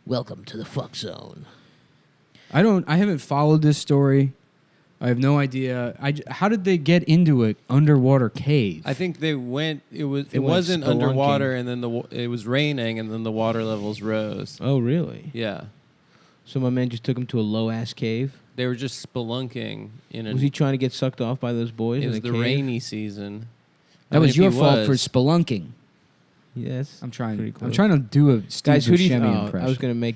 Welcome to the fuck zone. I haven't followed this story. I have no idea. How did they get into an underwater cave? I think they went. It went wasn't spelunking. underwater, and then it was raining, and then the water levels rose. Oh, really? Yeah, So my man just took him to a low-ass cave? they were just spelunking in. Was he trying to get sucked off by those boys It in was the the cave? rainy season. That was your fault for was. spelunking. Yes. I'm trying. Pretty close. I'm trying to do a Steve Guys, who do you? Buscemi Oh, impression.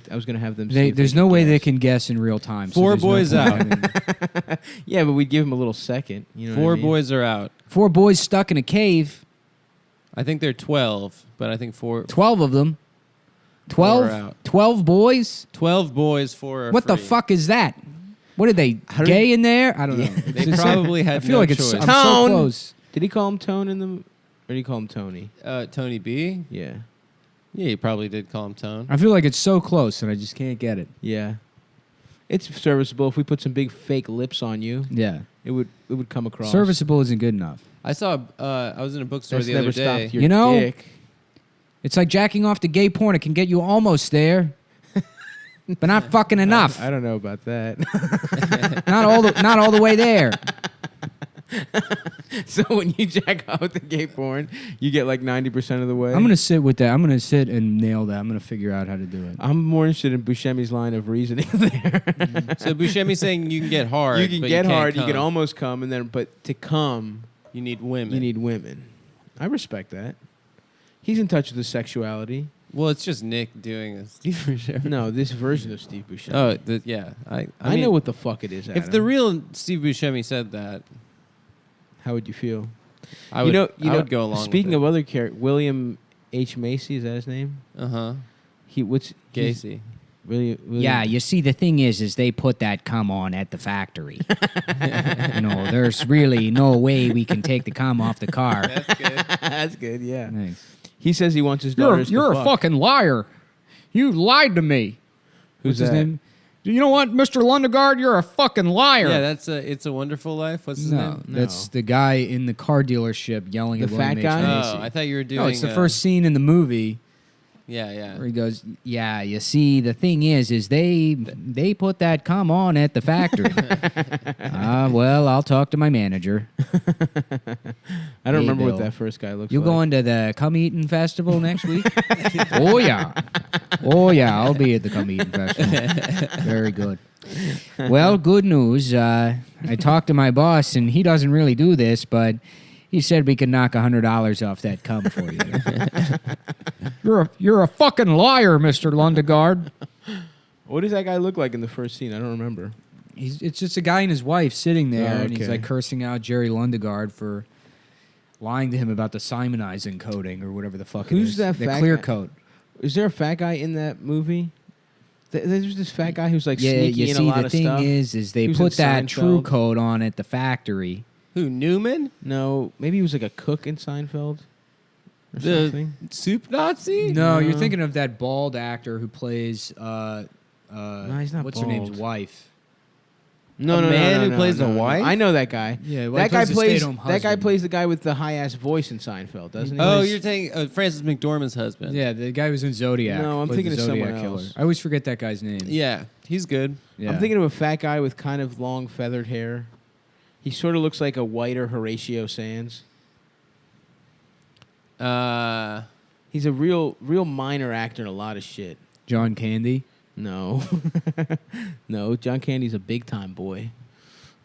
I was gonna have them. See if There's they no could way they guess. can guess in real time. so Four there's no boys point out. having- Yeah, but we'd give him a little second. You know. Four what I mean? boys are out. 4 boys stuck in a cave. I think they're 12, but I think 12 of them. 12. are out. 12 boys. 12 boys. 4 are What the free. fuck is that? What are they? How did- Gay in there? I don't know. They probably had I feel no like it's. choice. I'm so Tone! close. Did he call him Tone in the? Or did he call him Tony? Tony B. Yeah. Yeah, he probably did call him Tone. I feel like it's so close, and I just can't get it. Yeah. It's serviceable. If we put some big fake lips on you, Yeah, it would come across. serviceable isn't good enough. I saw. I was in a bookstore That's the other never day. stopped your You know- dick. It's like jacking off to gay porn. It can get you almost there, but not fucking enough. I don't know about that. Not all the way there. So when you jack off with the gay porn, you get like 90% of the way. I'm gonna sit with that. I'm gonna sit and nail that. I'm gonna figure out how to do it. I'm more interested in Buscemi's line of reasoning there. So Buscemi's saying you can get hard. You can but get can't hard, you come. can almost come, and then but to come, You need women. you need women. I respect that. He's in touch with his sexuality. Well, it's just Nick doing a Steve Buscemi. No, this version of Steve Buscemi. Oh, yeah. I I mean, know what the fuck it is. If Adam. the real Steve Buscemi said that, how would you feel? I would. I would go along. Speaking with of other characters, William H. Macy, is that his name? He's Gacy. William, Yeah, you see, the thing is they put that cum on at the factory. There's really no way we can take the cum off the car. That's good. That's good. Yeah. Thanks. He says he wants his daughters. You're to a fuck. fucking liar. You lied to me. Who's What's that? his name? You know what, Mr. Lundegaard? You're a fucking liar. Yeah, that's It's a Wonderful Life. What's his no, name? that's the guy in the car dealership yelling The at William fat H. guy? Macy. Oh, I thought you were doing. No, it's the first scene in the movie Yeah. Where he goes, yeah, you see, the thing is they put that cum on at the factory. Well, I'll talk to my manager. I don't Hey, remember Bill. what that first guy looks You like. going to the cum eating festival next week? Oh yeah, I'll be at the cum eating festival. Very good. Well, good news. I talked to my boss, and he doesn't really do this, but he said we could knock $100 off that cum for you. You're a fucking liar, Mr. Lundegaard. What does that guy look like in the first scene? I don't remember. It's just a guy and his wife sitting there, Oh, and he's okay. like cursing out Jerry Lundegaard for lying to him about the Simonizing coating or whatever the fuck it Who's is. that the fat clear guy? coat. Is there a fat guy in that movie? There's this fat guy who's like Yeah, sneaky you in see, a lot the of thing stuff. is they He was in put that true Seinfeld. coat on at the factory. Who, Newman? No, maybe he was like a cook in Seinfeld or The something. soup Nazi? No, you're No. thinking of that bald actor who plays he's not what's her name's bald. wife. No, A no, man no, who no, plays no, a no. wife? I know that guy. Yeah, well, that guy the plays. stay-at-home That guy husband. plays the guy with the high ass voice in Seinfeld, doesn't he? Oh, you're saying Francis McDormand's husband. Yeah, the guy was in Zodiac. No, I'm played thinking the of someone Zodiac else. I always forget that guy's name. Yeah, he's good. Yeah. I'm thinking of a fat guy with kind of long feathered hair. He sort of looks like a whiter Horatio Sands. He's a real minor actor in a lot of shit. John Candy. No, no, John Candy's a big time boy.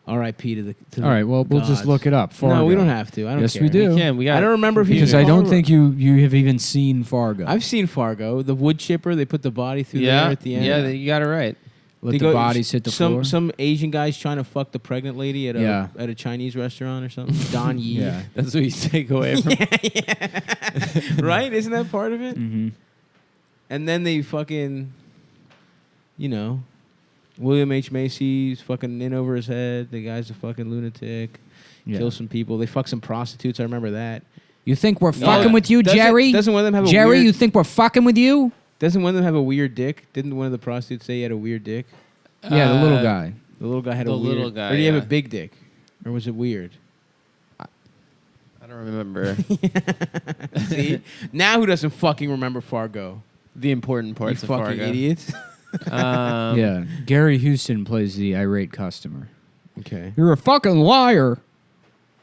R.I.P. to the. All right, well, we'll just gods. look it up. No, Fargo. we don't have to. I don't Yes, care. we do. We got I don't remember if he's Because in I don't Fargo. think you have even seen Fargo. I've seen Fargo. The wood chipper. They put the body through there at the end. Yeah, you got it right. Let They the bodies hit the floor. Some Asian guy's trying to fuck the pregnant lady at a Chinese restaurant or something. Don Yi. Yeah. That's what you take away from. Right? Isn't that part of it? Mm-hmm. And then they fucking, William H. Macy's fucking in over his head. The guy's a fucking lunatic. Yeah. Kill some people. They fuck some prostitutes. I remember that. You think we're No, fucking with you, Jerry? Doesn't one of them have a Jerry, weird, you think we're fucking with you? Doesn't one of them have a weird dick? Didn't one of the prostitutes say he had a weird dick? Yeah, the little guy. The little guy had a The weird. little guy, Or did he have yeah. a big dick? Or was it weird? I don't remember. See? Now who doesn't fucking remember Fargo? the important You parts of fucking Fargo. idiots. Yeah, Gary Houston plays the irate customer. Okay. You're a fucking liar.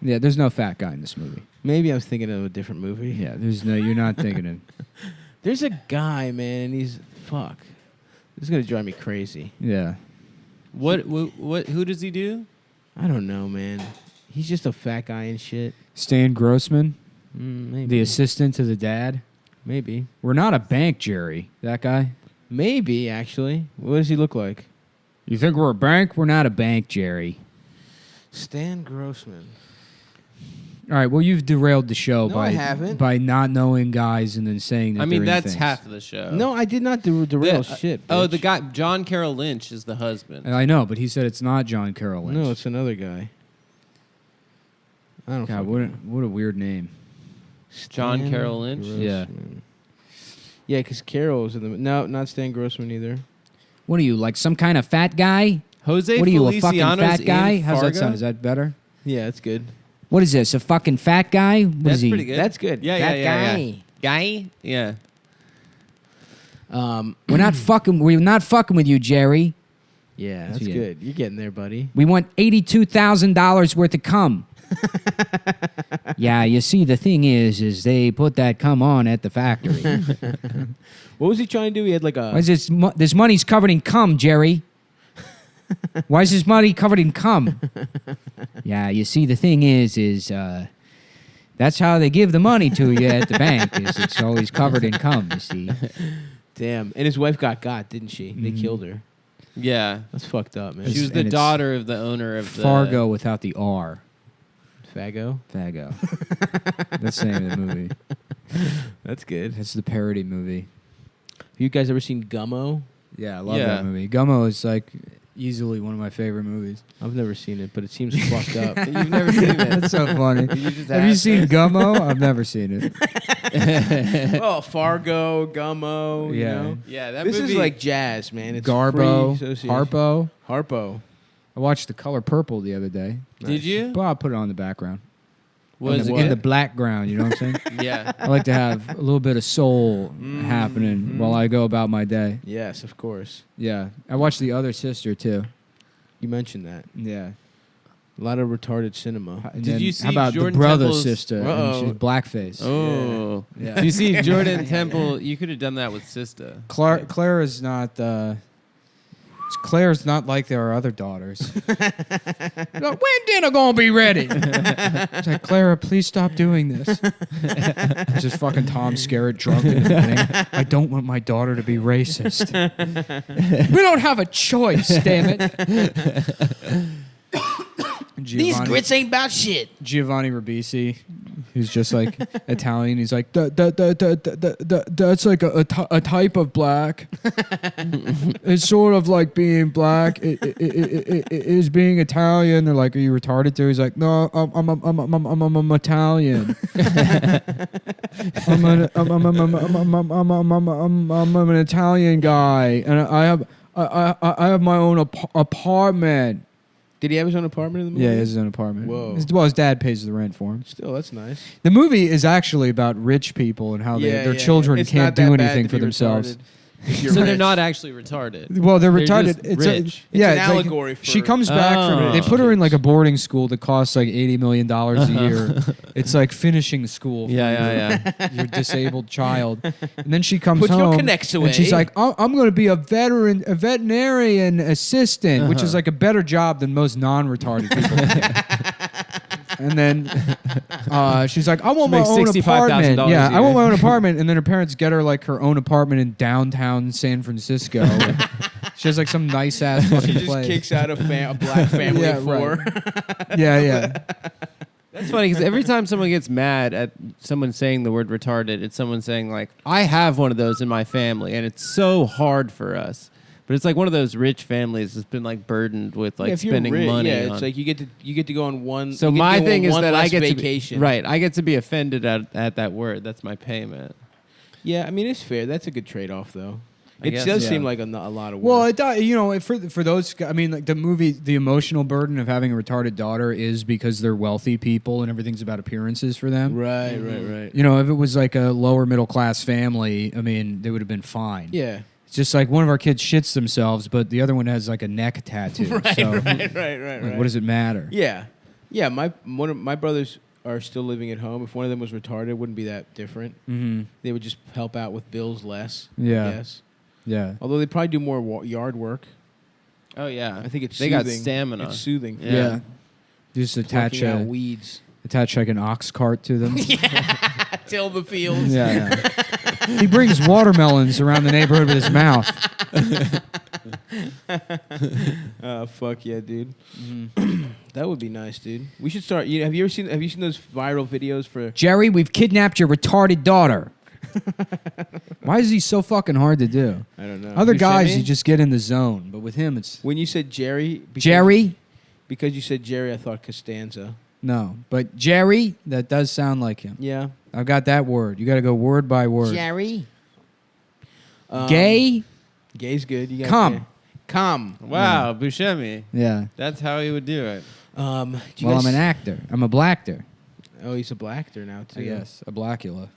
Yeah, there's no fat guy in this movie. Maybe I was thinking of a different movie. Yeah, you're not thinking of. There's a guy, man, and he's fuck. This is gonna drive me crazy. Yeah. What? Who does he do? I don't know, man. He's just a fat guy and shit. Stan Grossman, Maybe. the assistant to the dad. Maybe. We're not a bank, Jerry. That guy. Maybe actually. What does he look like? You think we're a bank? We're not a bank, Jerry. Stan Grossman. All right. Well, you've derailed the show No, I haven't. by not knowing guys and then saying that. I mean, they're in that's things. half of the show. No, I did not derail shit. Oh, bitch. the guy John Carroll Lynch is the husband. I know, but he said it's not John Carroll Lynch. No, it's another guy. I don't. God, fucking what a weird name. John Stan Carroll Lynch? Yeah. Grossman. Yeah, because Carroll was in the. No, not Stan Grossman either. What are you, like some kind of fat guy? Jose What are you, a fucking Feliciano's fat guy? in How's that Fargo? sound? Is that better? Yeah, that's good. What is this? A fucking fat guy? What That's is he? pretty good. That's good. Yeah, Fat yeah, guy. Guy? Yeah. We're not fucking. We're not fucking with you, Jerry. Yeah, that's Yeah. good. You're getting there, buddy. We want $82,000 worth of cum. Yeah, you see, the thing is they put that cum on at the factory. What was he trying to do? He had like a. Why is this money's covered in cum, Jerry? Why is this money covered in cum? Yeah, you see, the thing is that's how they give the money to you at the bank. Is it's always covered in cum. You see. Damn. And his wife got, didn't she? They killed her. Yeah. That's fucked up, man. She was And the it's daughter of the owner of the Fargo without the R. Fago. Fago. That's the name of the movie. That's good. That's the parody movie. Have you guys ever seen Gummo? Yeah, I love Yeah. that movie. Gummo is like easily one of my favorite movies. I've never seen it, but it seems fucked up. You've never seen it. That's so funny. You just Have you asked seen us. Gummo? I've never seen it. Oh, Fargo, Gummo. You Yeah. know? Yeah, that This movie. is like jazz, man. It's Garbo, free association. Harpo. Harpo. I watched The Color Purple the other day. Did you? But I'll put it on the background. Was in, it the, in the good? background, you know what I'm saying? Yeah. I like to have a little bit of soul happening while I go about my day. Yes, of course. Yeah. I watched The Other Sister, too. You mentioned that. Yeah. A lot of retarded cinema. And Did then you see how about Jordan the brother Temple's- sister? And Uh-oh. she's blackface. Oh. Yeah. Do you see Jordan Temple? You could have done that with Sista. Claire is not. Claire's not like their other daughters. Like, when dinner gonna be ready? It's like, Clara, please stop doing this. It's just fucking Tom Skerritt drunk in the beginning. I don't want my daughter to be racist. We don't have a choice, damn it. Giovanni, ain't about shit. Giovanni Ribisi, who's just like Italian. He's like, that's like a type of black. It's sort of like being black. It is being Italian. They're like, are you retarded too? He's like, no, I'm Italian. I'm an Italian guy, and I have my own apartment. Did he have his own apartment in the movie? Yeah, he has his own apartment. Whoa. His dad pays the rent for him. Still, that's nice. The movie is actually about rich people and how their children It's can't not that do bad anything to for be themselves. retarded if you're So they're rich. not actually retarded. Well, they're They're retarded. just It's rich. yeah, It's an like allegory for she comes back from Oh. it. They put her in like a boarding school that costs like $80 million a year. It's like finishing school for Yeah. your disabled child. And then she comes Put your home connects and she's away. like, I'm going to be a veterinarian assistant, which is like a better job than most non-retarded people get. And then she's like, I want my Makes own $65,000 apartment. Yeah, a I want year. my own apartment. And then her parents get her like her own apartment in downtown San Francisco. She has like some nice ass fucking She just place. kicks out a black family Yeah, of four. Yeah. That's funny because every time someone gets mad at someone saying the word retarded, it's someone saying like, "I have one of those in my family, and it's so hard for us." But it's like one of those rich families that's been like burdened with like If you're spending rich, money. Yeah, on- it's like you get to go on one. so you get to my go on thing is one that I less get vacation. to be, right. I get to be offended at that word. That's my payment. Yeah, I mean it's fair. That's a good trade-off, though. It guess, does yeah. seem like a lot of work. Well, it does. You know, for those, I mean, like the movie, the emotional burden of having a retarded daughter is because they're wealthy people and everything's about appearances for them. right, right. You know, if it was like a lower middle class family, I mean, they would have been fine. Yeah. It's just like one of our kids shits themselves, but the other one has like a neck tattoo. Right, so, right. like, what does it matter? Yeah. Yeah, one of my brothers are still living at home. If one of them was retarded, it wouldn't be that different. Mm-hmm. They would just help out with bills less. Yeah. I guess. Yeah. Although they probably do more yard work. Oh yeah, I think it's they soothing. got stamina. It's soothing. Yeah. Yeah. Just attach Plucking out weeds. like an ox cart to them. Till the fields. Yeah. He brings watermelons around the neighborhood with his mouth. Oh fuck yeah, dude. Mm-hmm. That would be nice, dude. We should start. Have you seen those viral videos for? Jerry, we've kidnapped your retarded daughter. Why is he so fucking hard to do? I don't know. Other guys, Buscemi? you just get in the zone, but with him, it's When you said Jerry, because you said Jerry, I thought Costanza. no. But Jerry, that does sound like him. Yeah. I've got that word. You got to go word by word. Jerry. Gay? Gay's good. You got Come. gay. Come. Wow, Buscemi. Yeah. That's how he would do it. Do you Well, guys- I'm an actor. I'm a blackter. Oh, he's a black actor now too. I guess. A blackula.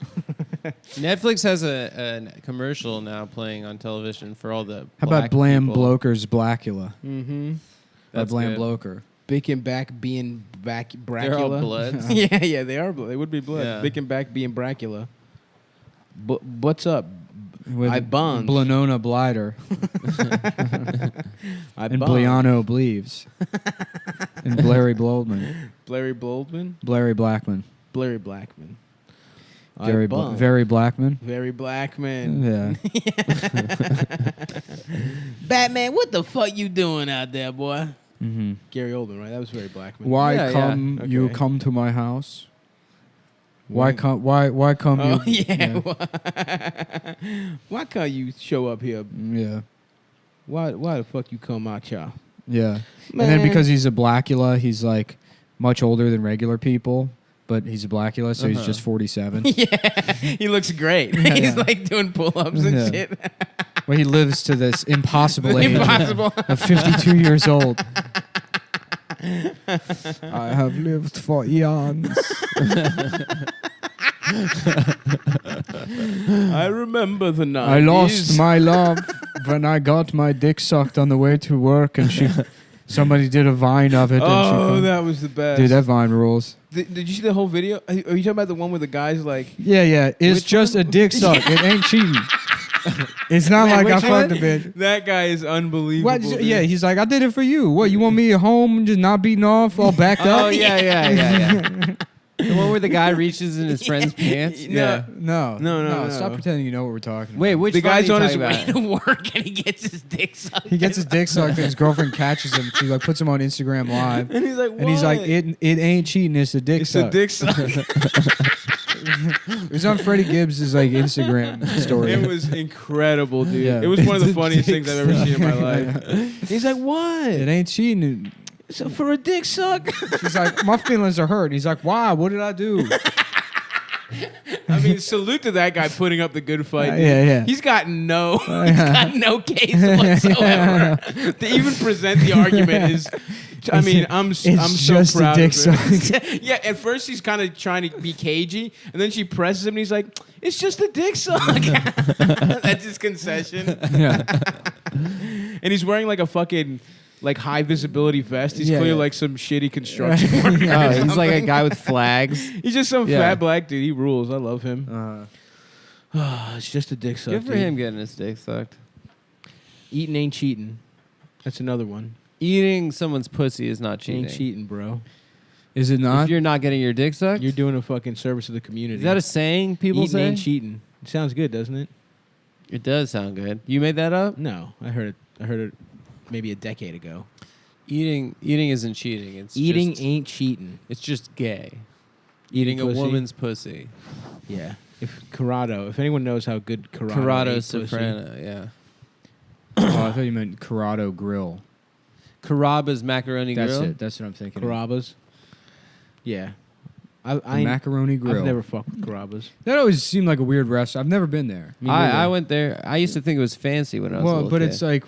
Netflix has a commercial now playing on television for all the. How black about Blam people. Bloker's Blackula? Mm-hmm. Or That's Blam good. Bloker. Bick and back being back Bracula. They're all bloods. yeah, they are. They would be blood. Yeah. Bick and back being Bracula. What's up? With I bonds. Blanona Blider. I And bonds. Bliano Bleaves. And Blairy Bloldman. Blairy Bloldman. Blairy Blackman. Blairy Blackman. I Very, bonds. very Blackman. Very Blackman. Yeah. Batman, what the fuck you doing out there, boy? Mm-hmm. Gary Oldman, right? That was very Blackman. Why Yeah, come yeah. you Okay. come to my house? Why- Why come Oh you? yeah. Why can't you show up here? Yeah. Why the fuck you come out here? Yeah. And Man. then because he's a Blackula, he's like much older than regular people, but he's a Blackula, so he's just 47. Yeah, he looks great. Yeah, He's yeah. like doing pull-ups and Yeah. shit. Well, he lives to this impossible age Impossible. of 52 years old. I have lived for eons. I remember the night. I lost my love when I got my dick sucked on the way to work, and somebody did a vine of it. Oh, and that was the best. dude, that vine rules. Did you see the whole video? Are you talking about the one where the guy's like, Yeah. It's Which just one? a dick suck. It ain't cheating. It's not Wait, like I which fucked a one? bitch. that guy is unbelievable. What? dude. Yeah, he's like, I did it for you. What? You want me at home just not beating off, all backed up? Oh yeah. The one where the guy reaches in his friend's pants. No. Yeah. No. No. Stop pretending you know what we're talking Wait, about. which The guy's one on are his you way talking to about? work and he gets his dick sucked. He gets his dick sucked and his girlfriend catches him. She like puts him on Instagram Live. and he's like, And he's like, "What?" it ain't cheating, it's a dick It's suck. a dick suck. It was on Freddie Gibbs' like Instagram story. It was incredible, dude. Yeah. It was one of the It's a funniest dick things I've ever seen in my suck. life. He's like, what? It ain't cheating. So for a dick suck? She's like, my feelings are hurt. He's like, why? What did I do? I mean, salute to that guy putting up the good fight. dude. Yeah. He's got no case whatsoever. To even present the argument is, I mean, I'm so just a proud dick of him. suck. Yeah, at first he's kind of trying to be cagey, and then she presses him, and he's like, "It's just a dick suck." That's his concession. Yeah. And he's wearing like a fucking like high visibility vest. He's Yeah, clearly yeah. like some shitty construction worker. or Oh, he's like a something. guy with flags. He's just some Yeah. fat black dude. He rules. I love him. It's just a dick suck. Good for dude. him getting his dick sucked. Eating ain't cheating. That's another one. Eating someone's pussy is not cheating. Ain't cheating, bro. Is it not? If you're not getting your dick sucked, You're doing a fucking service to the community. is that a saying people Eating say? ain't cheating. It sounds good, doesn't it? It does sound good. You made that up? No, I heard it maybe a decade ago. Eating isn't cheating. It's Eating just, ain't cheating. it's just gay. Eating a pussy? woman's pussy. Yeah. If anyone knows how good Corrado Corrado ate pussy- Soprano, yeah. Oh, I thought you meant Corrado Grill. Carrabba's macaroni That's grill. it. That's what I'm thinking. Carrabba's. Yeah. The Macaroni Grill. I've never fucked with Carrabba's. That always seemed like a weird restaurant. I've never been there. I went there. I used to think it was fancy when I was a little but kid. it's like,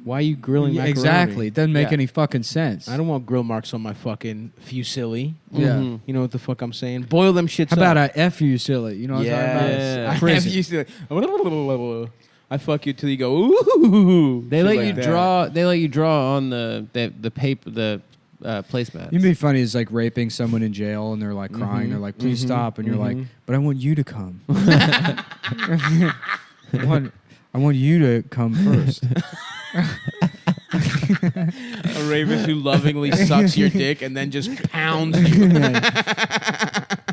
Why are you grilling macaroni? exactly. It doesn't make Yeah. any fucking sense. I don't want grill marks on my fucking fusilli. Yeah. Mhm. You know what the fuck I'm saying? Boil them shits How about up. a F you silly? You know what I'm talking about? Yeah. I Prison. have fusilli. I fuck you till you go ooh. They Shit let like you that. draw. They let you draw on the paper, the placemats. You'd be funny is like raping someone in jail and they're like crying. They're like, please stop. And you're like, but I want you to come. I want you to come first. A rapist who lovingly sucks your dick and then just pounds you.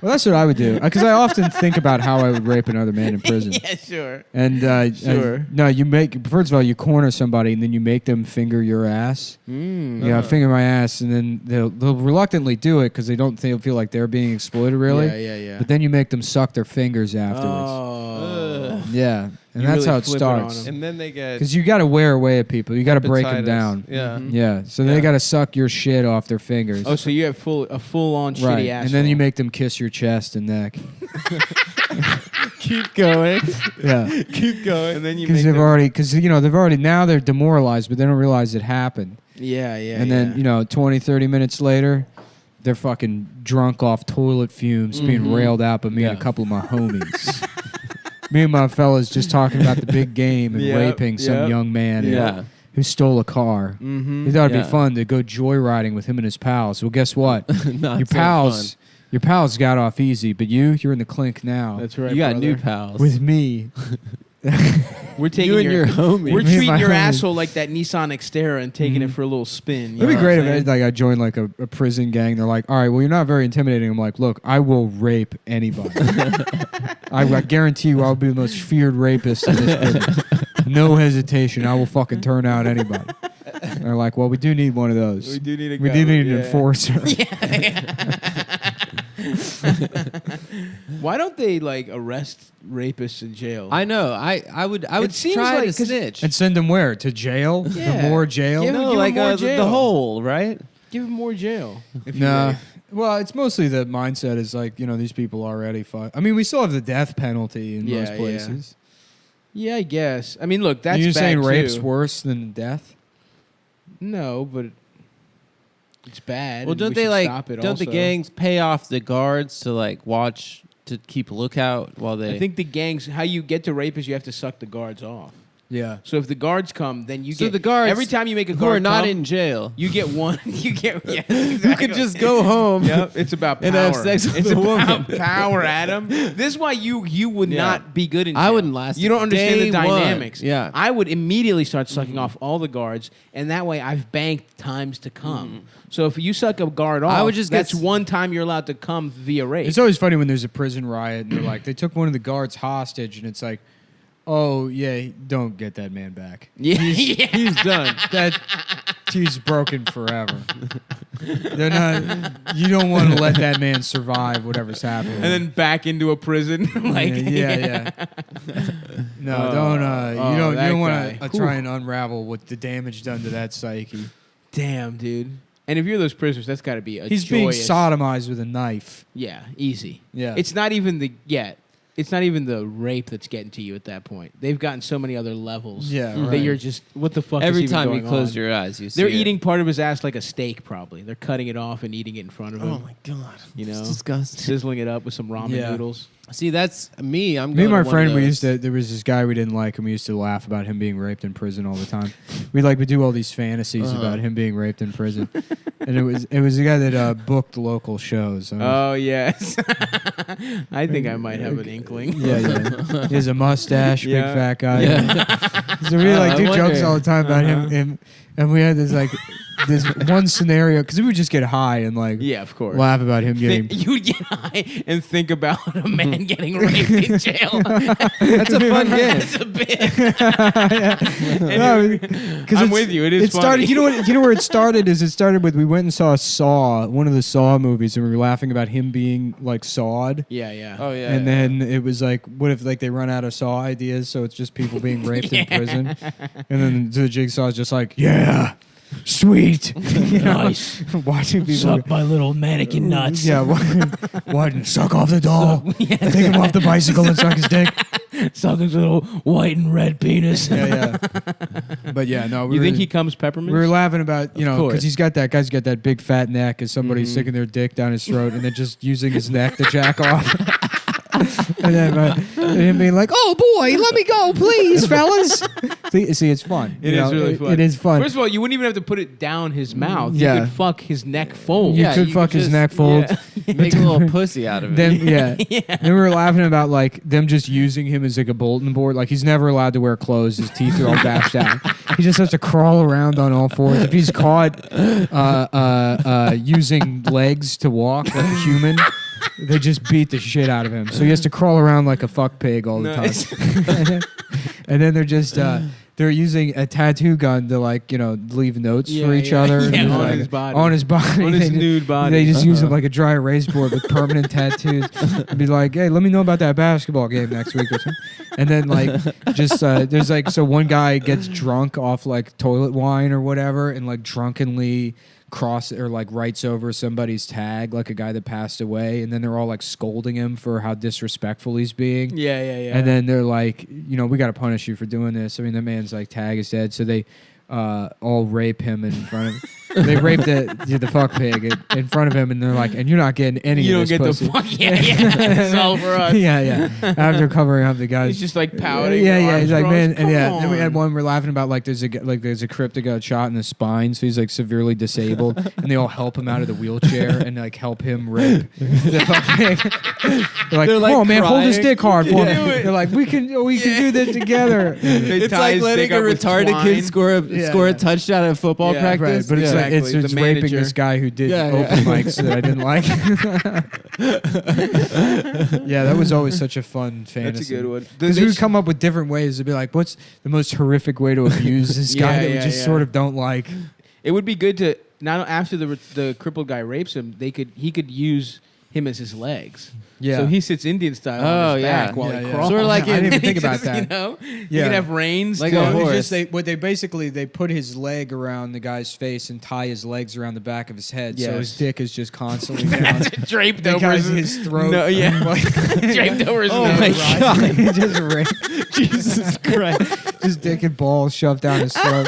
Well, that's what I would do. Because I often think about how I would rape another man in prison. Yeah, sure. And Sure. no, you make first of all you corner somebody and then you make them finger your ass. Yeah, finger my ass, and then they'll reluctantly do it because they don't feel like they're being exploited really. Yeah. But then you make them suck their fingers afterwards. Oh. Yeah, and You that's really how it flip it on starts. 'em. and then they get Because you got to wear away at people. You got to break them hepatitis. down. Yeah. Yeah, so Yeah. they got to suck your shit off their fingers. Oh, so you have a full on right, shitty ass. and then you make them kiss your chest and neck. keep going. Yeah, Keep going. and then you because make they've already now they're demoralized, but they don't realize it happened. Yeah. And then, 20, 30 minutes later, they're fucking drunk off toilet fumes, being railed out by me and a couple of my homies. Me and my fellas just talking about the big game and Yep, raping some yep. young man Yeah. who stole a car. Mm-hmm. He thought it'd Yeah. be fun to go joyriding with him and his pals. Well, guess what? Not your so pals, your pals got off easy, but you're in the clink now. That's fun. right. You got brother. new pals. with me. We're taking you and your homie. We're Me and treating my your homie. asshole like that Nissan Xterra and taking it for a little spin. You It'd be know great what I'm if saying? I joined like a prison gang. They're like, all right, well, you're not very intimidating. I'm like, look, I will rape anybody. I guarantee you I'll be the most feared rapist in this prison. No hesitation. I will fucking turn out anybody. And they're like, well, we do need one of those. We do need a We guy do need with- an enforcer. Why don't they like arrest rapists in jail? I know. I would seems try like- to 'cause- snitch. And send them where? To jail? Yeah. The more jail? Give no, him like more the jail. hole, right? Give him more jail. If you Nah. rape. Well, it's mostly the mindset is like, these people already fuck. I mean, we still have the death penalty in Yeah, most places. Yeah, I guess. I mean, look, that's You're bad saying too. rape's worse than death? No, but it's bad. Well, and don't we they should like? stop it Don't the also. gangs pay off the guards to like watch to keep a lookout while they? I think the gangs. How you get to rape is you have to suck the guards off. Yeah. So if the guards come, then you So get the guards every time you make a who guard are not come, in jail. you get one. You get yeah, Who exactly. could just go home? Yep, it's about power. And have sex with it's a about woman. power, Adam. This is why you would Yeah. not be good in jail. I wouldn't last You don't understand the day one. dynamics. Yeah. I would immediately start sucking off all the guards, and that way I've banked times to come. So if you suck a guard off, I would just get that's one time you're allowed to come via rape. It's always funny when there's a prison riot and they're like, they took one of the guards hostage, and it's like, oh yeah, don't get that man back. yeah. He's done. He's broken forever. They're not. You don't want to let that man survive whatever's happening. And then back into a prison. like yeah. No, Oh, don't. oh, You don't that want guy. to try and unravel what the damage done to that psyche. Damn, dude. And if you're those prisoners, that's got to be a He's being joyous- sodomized with a knife. Yeah, easy. Yeah. It's not even it's not even the rape that's getting to you at that point. They've gotten so many other levels. Yeah, That right. you're just what the fuck. Every is even time you going close on? your eyes, you see They're it. eating part of his ass like a steak. Probably they're cutting it off and eating it in front of him. Oh my god! You know, it's disgusting. sizzling it up with some ramen Yeah. noodles. See, that's me. I'm Me going and my to one friend, of we those. used to. There was this guy we didn't like, and we used to laugh about him being raped in prison all the time. We do all these fantasies about him being raped in prison, and it was a guy that booked local shows. Oh yes, I think I might have an inkling. Yeah. He has a mustache, big Yeah. fat guy. Yeah. So we I do jokes wonder. all the time about him, and we had this one scenario because we would just get high and Yeah, of course. laugh about him getting. You would get high and think about a man getting raped in jail. That's a fun game. It's a bit. I'm with you. It is It started. funny. You know where it started is it started with we went and saw Saw, one of the Saw movies, and we were laughing about him being like sawed. Yeah, yeah. Oh yeah. And then it was like, what if like they run out of Saw ideas, so it's just people being raped in prison? And then the Jigsaw is just like, yeah, sweet. Nice. Watching people. Suck my little mannequin nuts. Yeah, what? Suck off the doll. Take him off the bicycle and suck his dick. Suck his little white and red penis. Yeah. But yeah, no. You think he comes peppermint? We were laughing about, Of course. because that guy's got that big fat neck, and somebody's sticking their dick down his throat and then just using his neck to jack off. And then him being like, "Oh boy, let me go, please, fellas." See, it's fun. It is really fun. It is fun. First of all, you wouldn't even have to put it down his mouth. Yeah. You could fuck his neck fold. You Yeah, could you fuck could his just- neck fold. Make a little pussy out of it. Then Then we were laughing about like them just using him as like a bulletin board. Like he's never allowed to wear clothes. His teeth are all bashed out. He just has to crawl around on all fours. If he's caught using legs to walk like a human, they just beat the shit out of him. So he has to crawl around like a fuck pig all the Nice. time. And then they're just they're using a tattoo gun to like leave notes for each other. Yeah, And on like, his body. On his body. On his They just- nude body. They just use it like a dry erase board with permanent tattoos. And be like, hey, let me know about that basketball game next week or something. And then like just there's like one guy gets drunk off like toilet wine or whatever and like drunkenly writes over somebody's tag, like a guy that passed away, and then they're all like scolding him for how disrespectful he's being. Yeah. And then they're like, we got to punish you for doing this. I mean, the man's like tag is dead, so they all rape him in front of. They rape the fuck pig in front of him, and they're like, and you're not getting any. You of don't this get pussy. the fuck. Yeah. It's all for us. Yeah. After covering up the guys. He's just like pouting. Yeah. arms He's like, crossed. man, and Come then we had on. one we're laughing about like there's a crip that got shot in the spine, so he's like severely disabled, and they all help him out of the wheelchair and like help him rape the fucking. They're like, They're, like, come on, man, hold his crying. dick hard for me. Do it. They're like, we can do this together. They It's tie like his letting dick a up with retarded twine. kid score a touchdown at football Yeah, practice. Right, but it's Yeah. like it's Exactly, the raping manager. this guy who did Yeah, open yeah. mics that I didn't like. Yeah, that was always such a fun fantasy. That's a good one. Because They we would sh- come up with different ways to be like, what's the most horrific way to abuse this guy Yeah, that we yeah, just yeah. sort of don't like? It would be good to not after the crippled guy rapes him. He could use him as his legs. Yeah. So he sits Indian style Oh, on his yeah. back while Yeah, he yeah. crawls. Sort of like I didn't even And he think about just, that. You Yeah. can have reins. Like too. a It's horse. just they put his leg around the guy's face and tie his legs around the back of his head, so Yes. his dick is just constantly down. draped The over guy's his, his throat. No, yeah. Like- draped over his Oh nose. my God. just ra- Jesus Christ. his dick and balls shoved down his throat.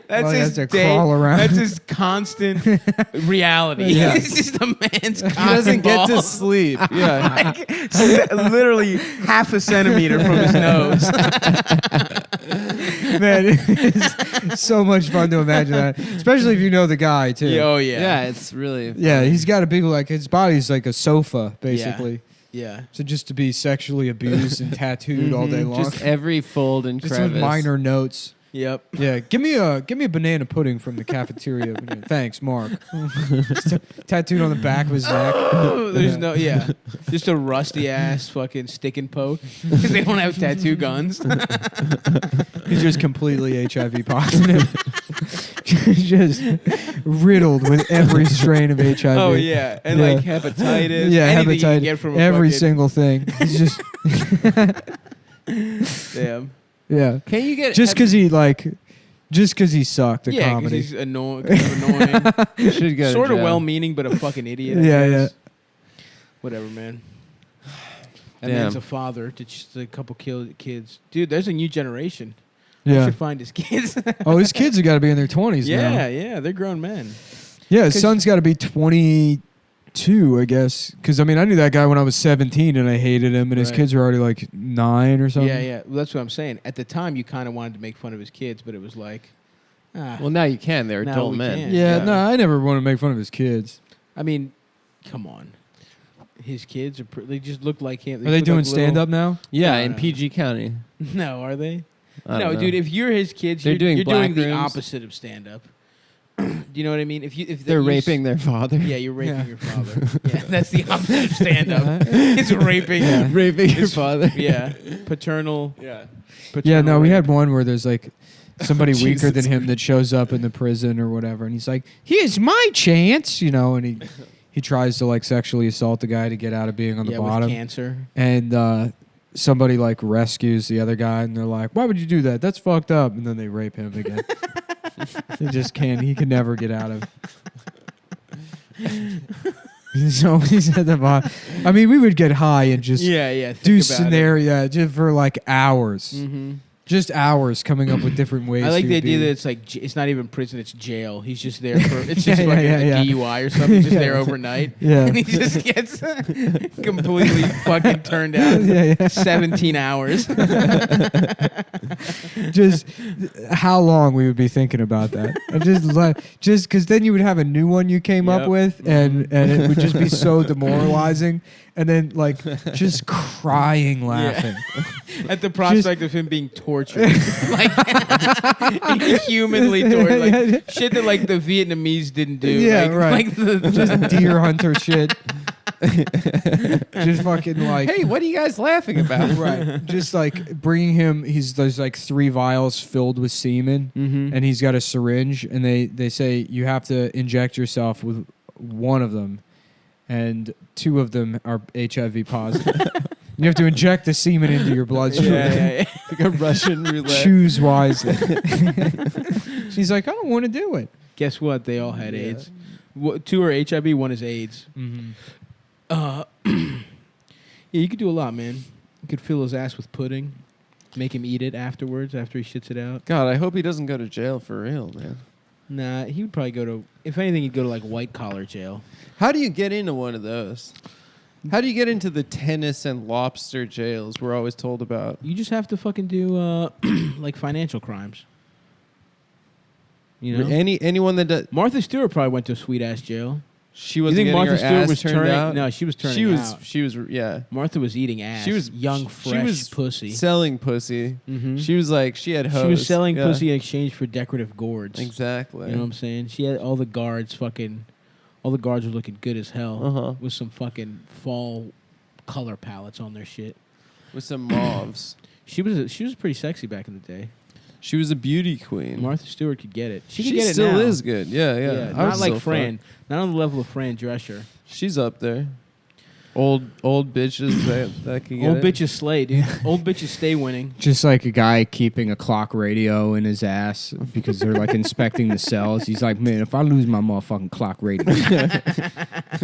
That's Well, he his has to day. crawl around. That's his constant reality. Yeah. It's just a man's cock He doesn't and get to balls. sleep. Yeah. Literally half a centimeter from his nose. Man, it's so much fun to imagine that, especially if you know the guy too. Oh yeah. Yeah, it's really. Yeah, he's got a big his body's like a sofa basically. Yeah. So just to be sexually abused and tattooed all day long, Just every fold and just crevice. with minor notes. Yep. Yeah, give me a banana pudding from the cafeteria. Thanks, Mark. Just tattooed on the back of his neck. There's just a rusty ass fucking stick and poke because they don't have tattoo guns. He's just completely HIV positive. Just riddled with every strain of HIV. Oh yeah, and Yeah. like hepatitis. Yeah, anything you hepatitis. can get from a Every fucking- single thing. He's just Damn. yeah. Can you get Just because he sucked at Yeah, 'cause comedy. he's annoying. Kind of annoying. you should go to Sort of jail. well-meaning, but a fucking idiot. I Yeah, guess. Whatever, man. And Damn. man's a father to just a couple kids. Dude, there's a new generation. I Yeah. should find his kids. Oh, his kids have got to be in their 20s now. yeah, they're grown men. Yeah, his 'Cause- son's got to be 22, I guess. Because, I mean, I knew that guy when I was 17 and I hated him, and his Right. kids were already like 9 or something. Yeah. Well, that's what I'm saying. At the time, you kind of wanted to make fun of his kids, but it was like, Well, now you can. They're Now adult we men. can. Yeah, Yeah. no, I never want to make fun of his kids. I mean, come on. His kids are they just look like him. Are they doing stand-up now? Yeah, No, in no. PG County. No, are they? I No, don't know. dude. If you're his kids, They're you're doing you're black doing the rooms. opposite of stand-up. Do you know what I mean? If They're you raping their father. Yeah, you're raping Yeah. your father. Yeah, that's the opposite of stand-up. It's raping. raping your It's- father. Yeah, paternal. Yeah. Yeah, no, we rape. had one where there's like somebody weaker Jesus than him that shows up in the prison or whatever, and he's like, "Here's my chance," and he tries to like sexually assault the guy to get out of being on the with bottom, cancer. and somebody like rescues the other guy, and they're like, "Why would you do that? That's fucked up," and then they rape him again. He just can't. He can never get out of. He's always at the bottom. I mean, we would get high and just Yeah. do scenario just for like hours. Mm-hmm. Just hours coming up with different ways. I like he the would idea be. that it's like it's not even prison; it's jail. He's just there for it's Yeah, just like a yeah. DUI or something. He's just Yeah. there overnight, Yeah. and he just gets completely fucking turned down. Yeah. 17 hours. Just how long we would be thinking about that. And just because then you would have a new one you came up Yep. with, and it would just be so demoralizing. And then like just crying laughing. At the prospect of him being tortured, like humanly tortured, like shit that like the Vietnamese didn't do. Yeah, like, right. Like the, Just deer hunter shit. Just fucking like. Hey, what are you guys laughing about? Right. Just like bringing him, there's like 3 vials filled with semen, Mhm. and he's got a syringe, and they say you have to inject yourself with one of them, and 2 of them are HIV positive. You have to inject the semen into your bloodstream. yeah. Like a Russian roulette. Choose wisely. She's like, I don't want to do it. Guess what? They all had Yeah. AIDS. 2 are HIV, 1 is AIDS. Mm-hmm. Yeah, you could do a lot, man. You could fill his ass with pudding, make him eat it afterwards after he shits it out. God, I hope he doesn't go to jail for real, man. Nah, he would probably go to, if anything, he'd go to like white collar jail. How do you get into one of those? How do you get into the tennis and lobster jails we're always told about? You just have to fucking do like financial crimes. You know, Anyone that does, Martha Stewart probably went to a sweet ass jail. she You wasn't think getting Martha her Stewart ass was turned turning? out. No, she was turning out. She was, yeah. Martha was eating ass. She was young, she fresh was pussy. selling pussy. Mhm. She was like, she had hoes. She was selling Yeah. pussy in exchange for decorative gourds. Exactly. You know what I'm saying? She had all the guards were looking good as hell Uh-huh. with some fucking fall color palettes on their shit. With some mauves. She was pretty sexy back in the day. She was a beauty queen. Martha Stewart could get it. She could She get it still now. is good. Yeah, yeah. I not was like so Fran. fucked. Not on the level of Fran Drescher. She's up there. Old bitches that could get Old it. bitches slay, dude. Old bitches stay winning. Just like a guy keeping a clock radio in his ass because they're like inspecting the cells. He's like, man, if I lose my motherfucking clock radio,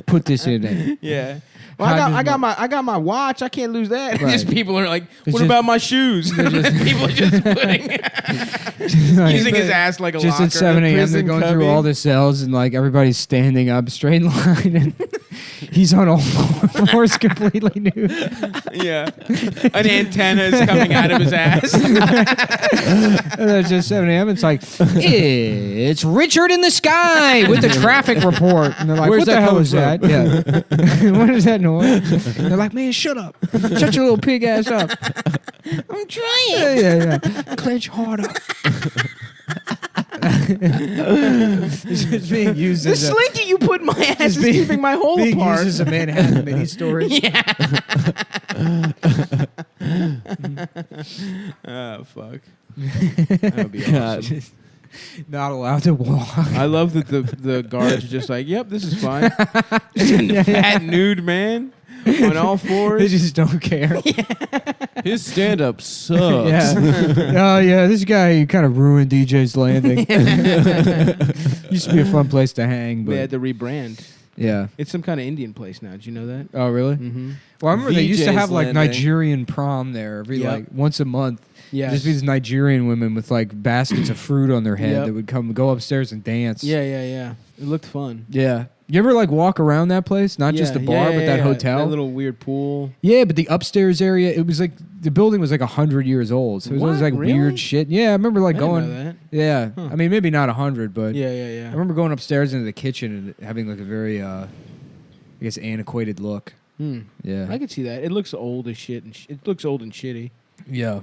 put this in there. Yeah. Well, How I does got my watch. I can't lose that. Right. Just people are like, what just- about my shoes? People are just putting using his ass like a Just locker. at 7 a.m. they're prison going cubby. through all the cells and like everybody's standing up straight in line and he's on all fours completely nude. Yeah. An antenna is coming out of his ass. And it's just 7 a.m. It's like, it's Richard in the sky with the traffic report. And they're like, Where's what the that hell coming is that? Yeah. What is that noise? And they're like, man, shut up. Shut your little pig ass up. I'm trying. Yeah. Clench harder. It's just being used The as a, slinky you put in my ass is being- keeping my hole being apart. used as a Manhattan mini story. Yeah. Oh, fuck. That would be awesome. Not allowed to walk. I love that the guards are just like, yep, this is fine. Just a fat nude man on all They fours. just don't care. His stand up sucks. Yeah. Oh yeah, this guy kind of ruined DJ's Landing. Used to be a fun place to hang, They had but to rebrand. yeah. It's some kind of Indian place now. Did you know that? Oh really? Mm-hmm. Well, I remember they used to VJ's have like Landing. Nigerian prom there every Yep. like once a month. Yeah. Just these Nigerian women with like baskets of fruit on their head Yep. that would go upstairs and dance. Yeah. It looked fun. Yeah. You ever like walk around that place? Not just the bar, but that hotel? That little weird pool. Yeah, but the upstairs area, it was like the building was like 100 years old. So it was always What? like Really? weird shit. Yeah, I remember like I didn't going. know that. Yeah. Huh. I mean, maybe not 100, but Yeah. I remember going upstairs into the kitchen and having like a very, I guess, antiquated look. Yeah. I could see that. It looks old as shit, and it looks old and shitty. Yeah.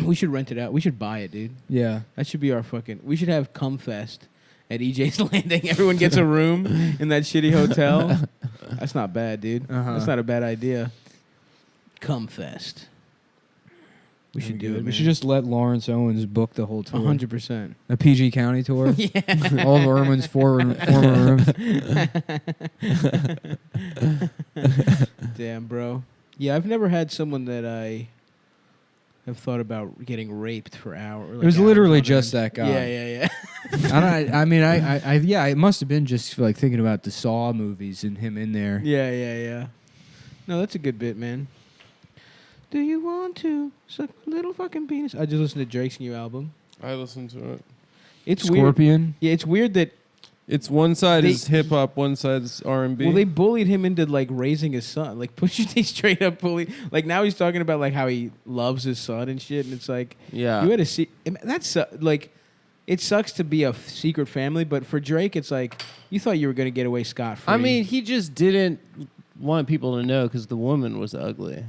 We should rent it out. We should buy it, dude. Yeah. That should be our fucking. We should have Cumfest at EJ's Landing. Everyone gets a room in that shitty hotel. That's not bad, dude. Uh-huh. That's not a bad idea. Cumfest. We should do it. We should just let Lawrence Owens book the whole tour. 100%. A PG County tour. Yeah. All of Irwin's former rooms. Damn, bro. Yeah, I've never had someone that I have thought about getting raped for hours. It was literally just that guy. Yeah. Yeah, it must have been just like thinking about the Saw movies and him in there. Yeah. No, that's a good bit, man. Do you want to suck a little fucking penis? I just listened to Drake's new album. I listened to it. It's Scorpion. weird. Yeah, it's weird that It's one side They- is hip hop, one side's R&B. well they bullied him into like raising his son. Like Pusha T straight up bullied. Like now he's talking about like how he loves his son and shit. And it's like yeah. you had to see that's like it sucks to be a secret family, but for Drake it's like you thought you were gonna get away scot-free. I mean, he just didn't want people to know because the woman was ugly.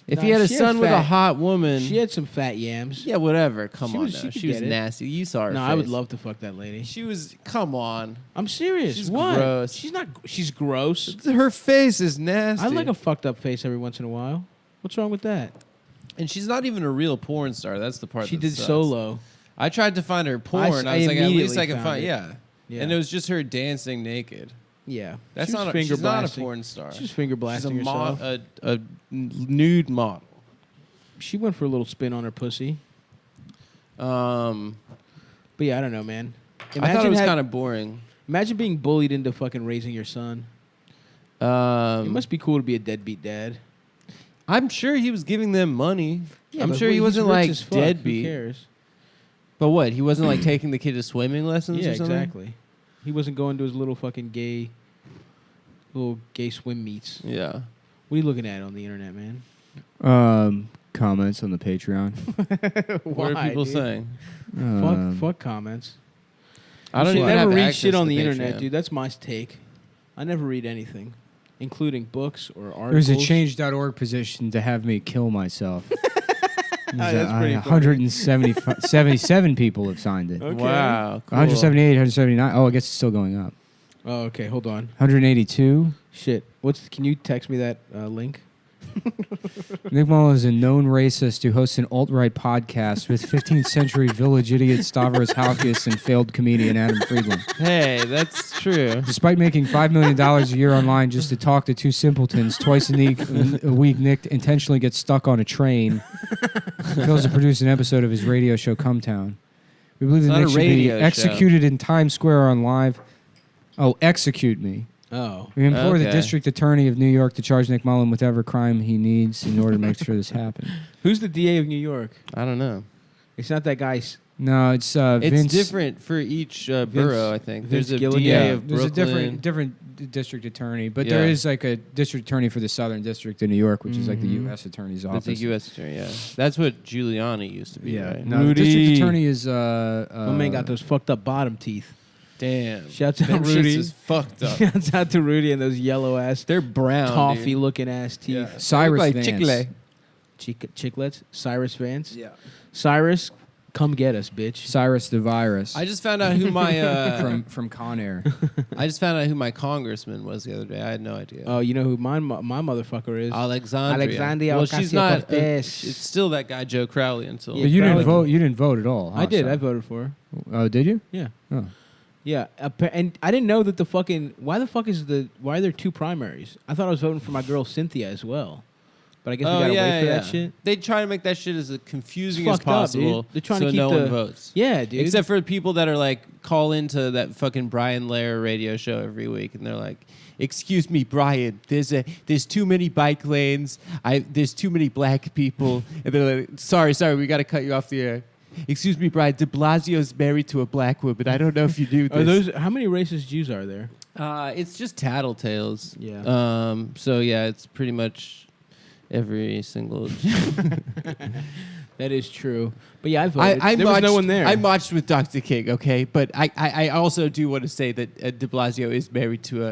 If Nah, he had a she had son with a fat- hot woman, she had some fat yams. yeah, whatever. Come She on, was- now. she She could was get it. nasty. You saw her. No, face. I would love to fuck that lady. She was. Come on. I'm serious. She's what? gross. She's not. She's gross. Her face is nasty. I like a fucked up face every once in a while. What's wrong with that? and she's not even a real porn star. That's the part. She that did sucks. Solo. I tried to find her porn. I I was like, at least immediately I can found find. it. Yeah. Yeah. And it was just her dancing naked. Yeah. That's She was not. finger She's not a blasting. porn star. She's finger She's blasting a, herself. a nude model. She went for a little spin on her pussy. Um, But yeah, I don't know, man. I thought it was kind of boring. Imagine being bullied into fucking raising your son. It must be cool to be a deadbeat dad. I'm sure he was giving them money. Yeah, I'm but sure he he's wasn't rich like as fuck. Who deadbeat. cares? But what? He wasn't like taking the kid to swimming lessons Yeah, or something? exactly. He wasn't going to his little fucking little gay swim meets. Yeah. What are you looking at on the internet, man? Comments on the Patreon. What are people dude? saying? Fuck comments. I don't You should even never have read access shit to on the internet, Patreon. dude. That's my take. I never read anything, including books or articles. There's a change.org position to have me kill myself. That's pretty funny. 177 people have signed it. Okay. Wow. Cool. 178, 179. Oh, I guess it's still going up. Oh, okay. Hold on. 182. Shit. Can you text me that link? Nick Mullen is a known racist who hosts an alt-right podcast with 15th century village idiot Stavros Halkis and failed comedian Adam Friedland. Hey, that's true. Despite making $5 million a year online just to talk to two simpletons twice a week, Nick intentionally gets stuck on a train. He fails to produce an episode of his radio show Cumtown. We believe that It's not Nick a should be radio show. executed in Times Square on live. Oh, execute me. Oh. We implore the Okay. district attorney of New York to charge Nick Mullen with whatever crime he needs in order to make sure this happens. Who's the DA of New York? I don't know. It's not that guy. No, it's It's Vince. different for each borough, I think. Vince There's a Gilligan. DA Yeah, of there's Brooklyn. a different district attorney, but Yeah. there is like a district attorney for the Southern District of New York, which is like the Mhm. U.S. Attorney's That's office. a U.S. attorney, yeah. That's what Giuliani used to be, Yeah, right? no, the district attorney is. My man got those fucked up bottom teeth. Damn. Shouts out Them shits Rudy. is fucked up. Shouts out to Rudy and those yellow ass, They're brown, toffee dude. looking ass teeth. Yeah. Cyrus Like Vance. Chick-fil-A. Chiclets. Cyrus Vance. Yeah, Cyrus, come get us, bitch. Cyrus the Virus. I just found out who my from Con Air. I just found out who my congressman was the other day. I had no idea. Oh, you know who my motherfucker is? Alexandria. Alexandria Well, she's not. Ocasio-Cortez. It's still that guy Joe Crowley until. Yeah, But you didn't Crowley- vote. You didn't vote at all. I huh, did. son? I voted for her. Oh, did you? Yeah. Oh. Yeah, and I didn't know that why are there two primaries? I thought I was voting for my girl Cynthia as well, but I guess we gotta wait for that shit. They try to make that shit as confusing It's as fucked up, possible. dude. They're trying so to keep no the- one votes. Yeah, dude. Except for people that are like call into that fucking Brian Lair radio show every week, and they're like, "Excuse me, Brian. There's too many bike lanes. There's too many black people." And they're like, "Sorry, we got to cut you off the air." Excuse me, Brian. De Blasio's married to a black woman. I don't know if you knew this. Are those how many racist Jews are there? It's just tattletales. Yeah. So yeah, it's pretty much every single. That is true. But yeah, I voted. I there marched, was no one there. I marched with Dr. King, okay, but I also do want to say that De Blasio is married to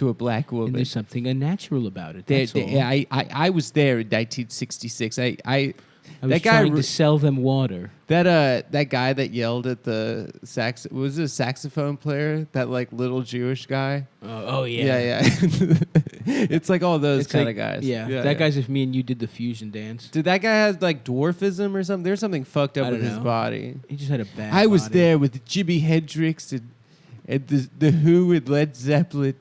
a black and woman. there's something unnatural about it. They- That's all. they- I was there in 1966. I was that guy trying ru- to sell them water. that guy that yelled at the was it a saxophone player? That like little Jewish guy. Oh Yeah. It's like all those It's kind like- of guys. Yeah, that guy's if me and you did the fusion dance. Did that guy have like dwarfism or something? There's something fucked up I with don't his know. body. He just had a bad. I was body. there with Jimi Hendrix and the Who and Led Zeppelin.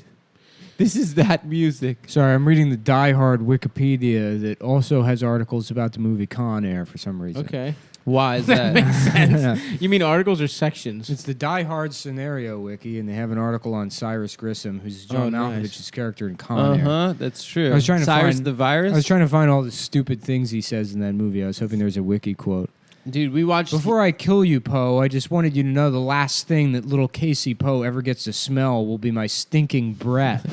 This is that music. Sorry, I'm reading the Die Hard Wikipedia that also has articles about the movie Con Air for some reason. Okay. Why is that? You mean articles or sections? It's the Die Hard scenario wiki, and they have an article on Cyrus Grissom, who's John Malkovich's character in Con Air. That's true. I was trying to Cyrus find the virus. I was trying to find all the stupid things he says in that movie. I was hoping there was a wiki quote. Dude, we watched. Before I kill you, Poe, I just wanted you to know the last thing that little Casey Poe ever gets to smell will be my stinking breath.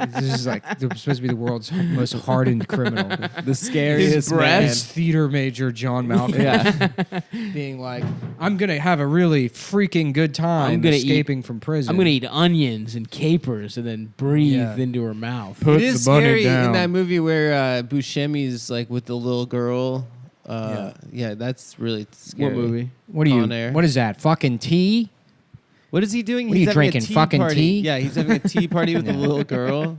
This is like they're supposed to be the world's most hardened criminal. the scariest man. It's theater major John Malkovich being like, I'm going to have a really freaking good time I'm gonna escaping from prison. I'm gonna eat onions and capers and then breathe into her mouth. Put It is the bunny scary down. in that movie where Buscemi's like with the little girl. Yeah, that's really scary. What movie? What are you? Con Air. What is that? Fucking tea? What is he doing? What are He's you having drinking, a tea fucking party. tea? Yeah, he's having a tea party with the little girl.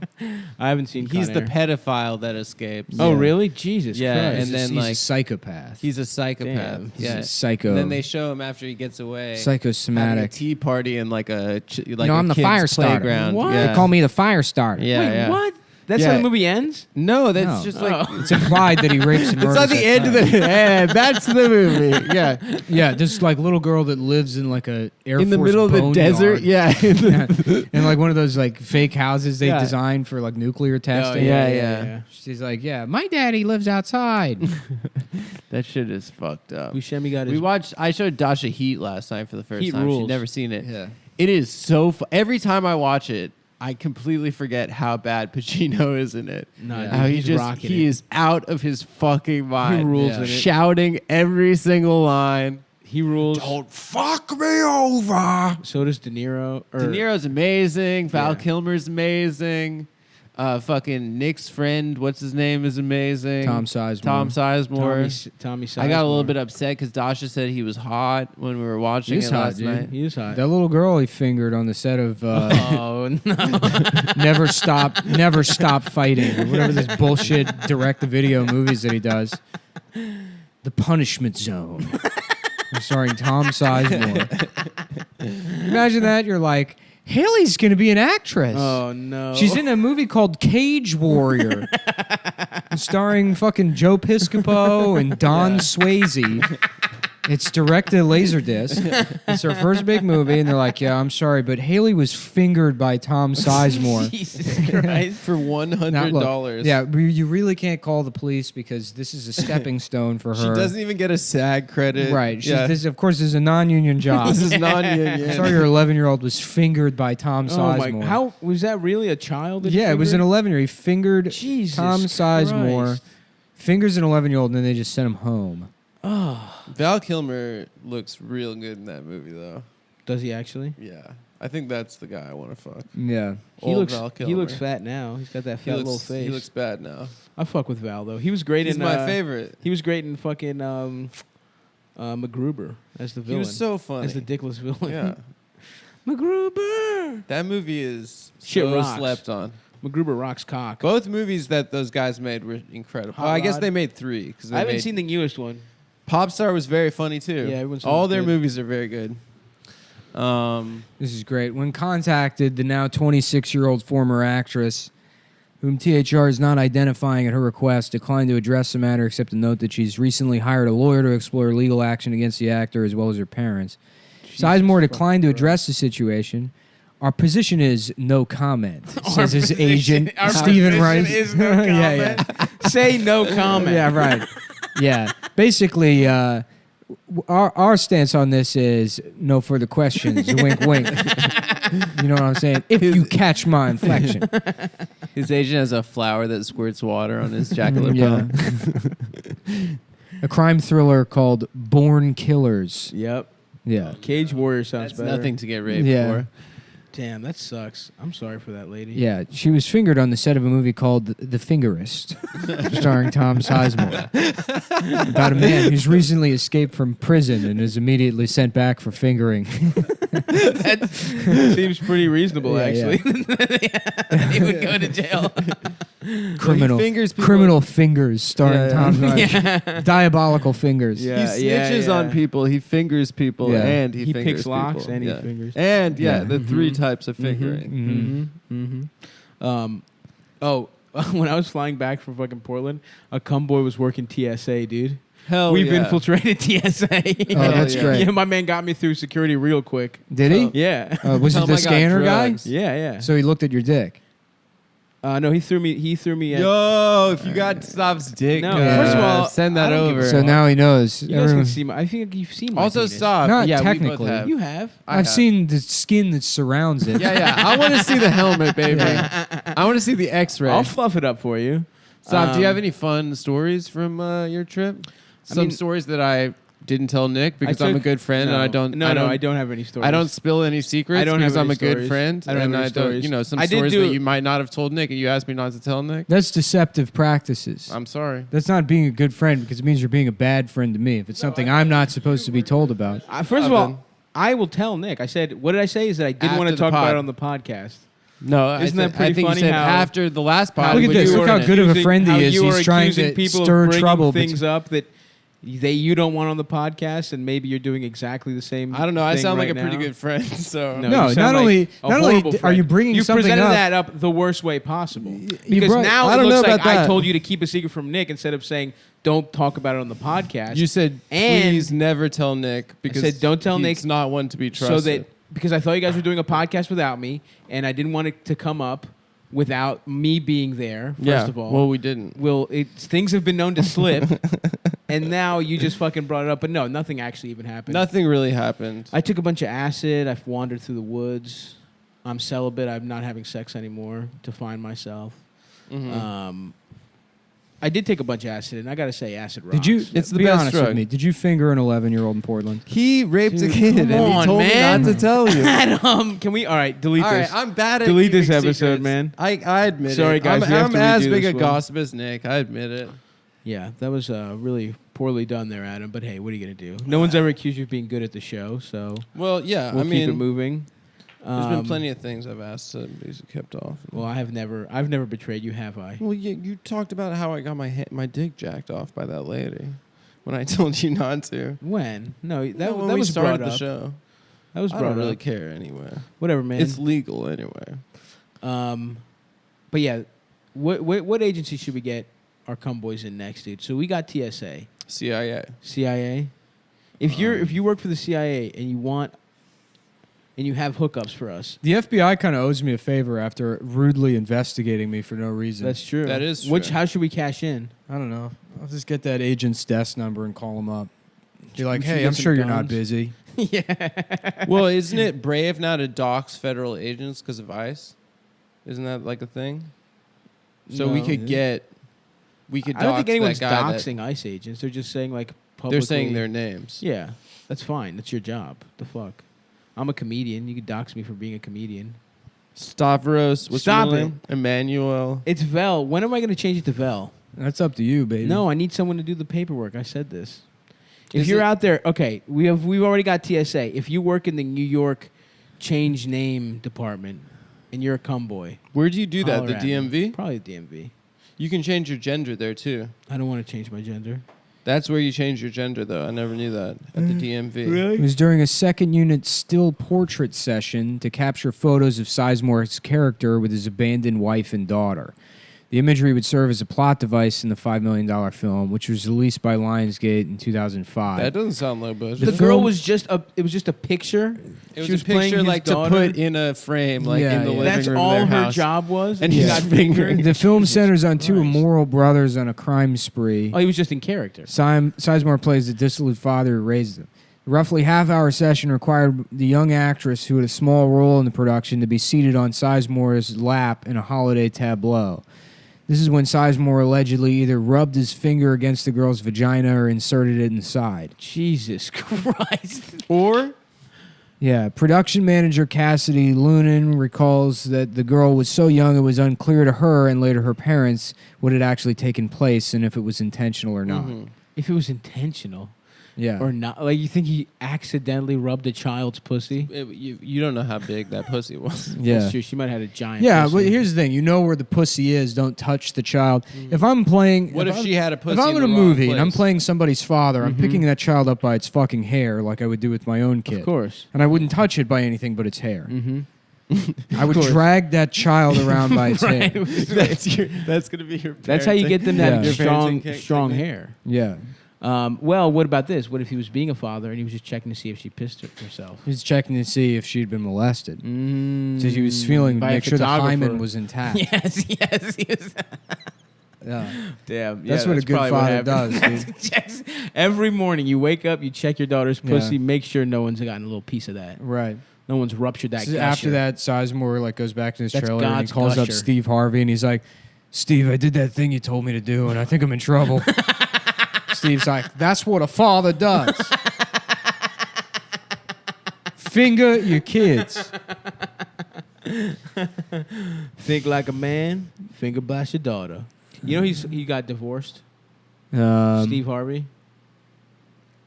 I haven't seen. He's Con the Air. pedophile that escapes. Oh, really? Jesus Yeah, Christ. and then he's a like psychopath. he's a psychopath. Damn. He's Yeah, a psycho. And then they show him after he gets away. Having a psychosomatic. tea party in like a I'm the kid's fire starter. playground. What? Yeah. They call me the fire starter. Yeah, Wait, yeah. what? That's Yeah. how the movie ends? No, that's No. just like It's implied that he rapes and it's murders. not the that end of child. the. Yeah, that's the movie. Yeah, Yeah, this like little girl that lives in like a Air in the Force middle of the boneyard. desert. Yeah, Yeah. In like one of those like fake houses they Yeah. designed for like nuclear testing. yeah. She's like, yeah, my daddy lives outside. that shit is fucked up. Buscemi got We his. watched. I showed Dasha Heat last night for the first Heat time. rules. She'd never seen it. Yeah. It is so. Every time I watch it, I completely forget how bad Pacino is in it. No, dude, How he's rocking he it. is out of his fucking mind. He rules Yeah. in it. shouting every single line. He rules. fuck me over. So does De Niro. De Niro's amazing. Val Yeah. Kilmer's amazing. Fucking Nick's friend, what's his name, is amazing. Tom Sizemore. Tom Sizemore. Tommy Sizemore. I got a little bit upset because Dasha said he was hot when we were watching He's it hot, last dude. night. He is hot. That little girl he fingered on the set of Oh, no. Never Stop Fighting, or whatever this bullshit direct-to-video movies that he does. The Punishment Zone. Starring Tom Sizemore. Imagine that. You're like, Haley's going to be an actress. Oh, no. She's in a movie called Cage Warrior, starring fucking Joe Piscopo and Don Swayze. It's directed Laserdisc. It's her first big movie, and they're like, "Yeah, I'm sorry, but Haley was fingered by Tom Sizemore." Jesus Christ. For $100. Now, look, yeah, you really can't call the police because this is a stepping stone for her. She doesn't even get a SAG credit. Right. Yeah. This, of course, is a non-union job. This is non-union. Sorry, your 11-year-old was fingered by Tom Oh, Sizemore. my. How was that really a child? that Yeah, it was an fingered? 11-year-old. He fingered Jesus Tom Sizemore, Christ. fingers an 11-year-old, and then they just sent him home. Val Kilmer looks real good in that movie, though. Does he actually? Yeah. I think that's the guy I want to fuck. Yeah. Old Val He looks Kilmer. fat now. He's got that He fat looks, little face. He looks bad now. I fuck with Val though. He was great He's in. my favorite. He was great in fucking MacGruber as the He villain. was so funny. as the dickless villain. Yeah. MacGruber. That movie is Shit so rocks. slept on. MacGruber rocks cock. Both movies that those guys made were incredible. Hot Well, I guess Rod. they made 3. Cause they I haven't made- seen the newest one. Popstar was very funny, too. Yeah, everyone's all always their good. movies are very good. This is great. When contacted, the now 26-year-old former actress, whom THR is not identifying at her request, declined to address the matter except to note that she's recently hired a lawyer to explore legal action against the actor as well as her parents. Sizemore declined to address the situation. Our position is no comment, says his agent, Stephen Rice. Yeah. Say no comment. Yeah, right. Yeah. Basically, our stance on this is no further questions. Wink, wink. You know what I'm saying? If you catch my inflection. His agent has a flower that squirts water on his jacket. Yeah. A crime thriller called Born Killers. Yep. Yeah. Cage Warrior sounds That's better. nothing to get raped Yeah. for. Damn, that sucks. I'm sorry for that lady. Yeah. She was fingered on the set of a movie called The Fingerist, starring Tom Sizemore. About a man who's recently escaped from prison and is immediately sent back for fingering. That seems pretty reasonable, Yeah, actually. He would go to jail. Criminal. fingers people- Criminal Fingers, starring Yeah, Tom Sizemore. Diabolical Fingers. He snitches on people. He fingers people, Yeah. and he He fingers picks locks people. and he Yeah. fingers. And Yeah. the 3 types of fingering. Oh, when I was flying back from fucking Portland, a cumboy was working TSA, dude. Hell we've yeah. infiltrated TSA. Oh, that's yeah. great. Yeah, my man got me through security real quick. Did he? Yeah. Was Tell it him the I got scanner guy? drugs. Yeah. So he looked at your dick. No, he threw me. At, Yo, if you got Stop's dick, No, first of all, send I that don't give a over. So now he knows. you guys can Everyone- see my. I think you've seen my also, penis. Stop. Not yeah, technically. We both have. You have. I I've have. seen the skin that surrounds it. Yeah. I want to see the helmet, baby. I want to see the X-ray. I'll fluff it up for you. Stop. Do you have Um, any fun stories from your trip? I Some mean- stories that I didn't tell Nick because I'm a good friend and I don't. No, I don't have any stories. I don't spill any secrets I don't because have I'm any a good stories. friend. I don't have and any I don't, stories. you know, some I did stories do- that you might not have told Nick and you asked me not to tell Nick. That's deceptive practices. I'm sorry. That's not being a good friend because it means you're being a bad friend to me if it's something I'm not supposed to be told about. First of I've all, been- I will tell Nick. I said, what did I say? Is that I didn't want After to the talk about pod. it on the podcast. No, Isn't that I pretty think funny you said how- after the last pod. Look at but this. you Look were how in it. good of a Accusing- friend how he is. you He's are trying accusing to people of stir bringing trouble. things up that you don't want on the podcast, and maybe you're doing exactly the same. I don't know. I thing sound right like a pretty now. good friend. So No, No, you sound not like only- a not only horrible are friend. you bringing you something presented up- that up the worst way possible. You Because brought- now I it don't looks know like about I that. told you to keep a secret from Nick instead of saying don't talk about it on the podcast. you said, And- please never tell Nick because said, don't tell he's Nick not one to be so trusted. that because I thought you guys were doing a podcast without me, and I didn't want it to come up without me being there. First of all, well, we didn't. things have been known to slip, and now you just fucking brought it up. But no, nothing actually even happened. Nothing really happened. I took a bunch of acid. I've wandered through the woods. I'm celibate. I'm not having sex anymore to find myself. Mhm. I did take a bunch of acid, and I gotta say, acid rocks. Did you? It's the be best honest drug. with me. Did you finger an 11-year-old in Portland? He raped Dude, a kid and come he on, told man. me not to tell you. Adam, can we? All right, delete All this. right, I'm bad at Delete this keeping episode, secrets. man. I admit it. Sorry, guys, we have I'm to as redo big this a one. gossip as Nick. I admit it. Yeah, that was really poorly done there, Adam. But hey, what are you gonna do? No one's ever accused you of being good at the show, so Well, yeah. we'll I keep mean, it moving. there's been plenty of things I've asked to be kept off. Well, I've never betrayed you, have I? Well, you talked about how I got my dick jacked off by that lady when I told you not to. When? No, When that we was started brought the up. show. That was I brought don't really up. care anyway. Whatever, man. It's legal anyway. But yeah, what agency should we get our cum boys in next, dude? So we got TSA, CIA. CIA. If you work for the CIA and you have hookups for us, The FBI kind of owes me a favor after rudely investigating me for no reason. that's true. That is Which true. how should we cash in? I don't know. I'll just get that agent's desk number and call him up. Be like, We should hey, get I'm some sure you're not guns." busy. Well, isn't it brave now to dox federal agents because of ICE? Isn't that like a thing? So we No. could get. We could. I don't think dox anyone's that guy that- doxing ICE agents. They're just saying like publicly. They're saying their names. Yeah, that's fine. That's your job. The fuck. I'm a comedian. You could dox me for being a comedian. Stavros. What's Stop your name? Emmanuel. It's Vel. When am I going to change it to Vel? That's up to you, baby. No, I need someone to do the paperwork. I said this. If Is you're it- out there, okay, we've already got TSA. If you work in the New York change name department and you're a cum boy, Where do you do that? holler The at me. DMV. Probably the DMV. You can change your gender there too. I don't want to change my gender. That's where you change your gender, though. I never knew that at the DMV. It was during a second unit still portrait session to capture photos of Sizemore's character with his abandoned wife and daughter. The imagery would serve as a plot device in the $5 million film, which was released by Lionsgate in 2005. That doesn't sound low budget. The girl was just it was just a picture. It was She was a playing picture his like daughter. to put in a frame, like Yeah, in the yeah. living That's room all of their her house. job was. And He he's got fingering. fingered? The film centers on two Christ. immoral brothers on a crime spree. Oh, he was just in character. Sizemore plays the dissolute father who raised them. The roughly half-hour session required the young actress who had a small role in the production to be seated on Sizemore's lap in a holiday tableau. This is when Sizemore allegedly either rubbed his finger against the girl's vagina or inserted it inside. Jesus Christ. Or Yeah, production manager Cassidy Lunan recalls that the girl was so young it was unclear to her and later her parents what had actually taken place and if it was intentional or not. Mhm. If it was intentional Yeah. or not, like you think he accidentally rubbed a child's pussy? You don't know how big that pussy was. Yeah. That's true. She might have had a giant. Yeah, pussy. but here's the thing. You know where the pussy is. Don't touch the child. If I'm playing... What if I'm- she had a pussy? If I'm in in a the wrong movie and I'm place? playing somebody's father, I'm Mhm. picking that child up by its fucking hair like I would do with my own kid. Of course. And I wouldn't touch it by anything but its hair. Mm-hmm. I would course. drag that child around by its hair. that's gonna be your. That's how you get them that Yeah. Your strong, parenting strong technique. hair. Yeah. Well, what about this? What if he was being a father and he was just checking to see if she pissed herself? He was checking to see if she'd been molested. Mm, So he was feeling to by a make sure the photographer. hymen was intact. Yes. He was. Yeah. Damn. That's what a good probably what father happened. does, dude. Checks- Every morning you wake up, you check your daughter's Yeah. pussy, make sure no one's gotten a little piece of that. Right. No one's ruptured that. So after that, Sizemore like goes back to his That's trailer and he God's calls up gusher. Steve Harvey and he's like, "Steve, I did that thing you told me to do, and I think I'm in trouble." Steve's like, "That's what a father does. Finger your kids." Think like a man, finger blast your daughter. You know he got divorced. Um, Steve Harvey.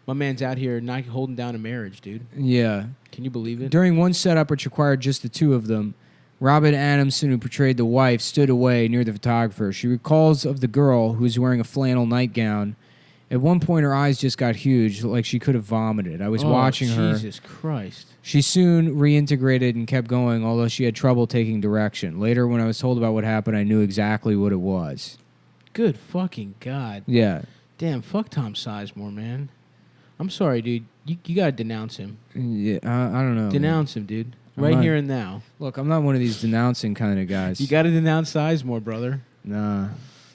My man's out here not holding down a marriage, dude. Yeah. Can you believe it? During one setup which required just the two of them, Robin Adamson, who portrayed the wife, stood away near the photographer. She recalls of the girl who was wearing a flannel nightgown. At one point, her eyes just got huge, like she could have vomited. I was watching her. Jesus Christ. She soon reintegrated and kept going, although she had trouble taking direction. Later, when I was told about what happened, I knew exactly what it was. Good fucking God. Yeah. Damn, fuck Tom Sizemore, man. I'm sorry, dude. You gotta denounce him. Yeah, I don't know. Denounce him, dude. I'm Right not- here and now. Look, I'm not one of these denouncing kind of guys. You gotta denounce Sizemore, brother. Nah.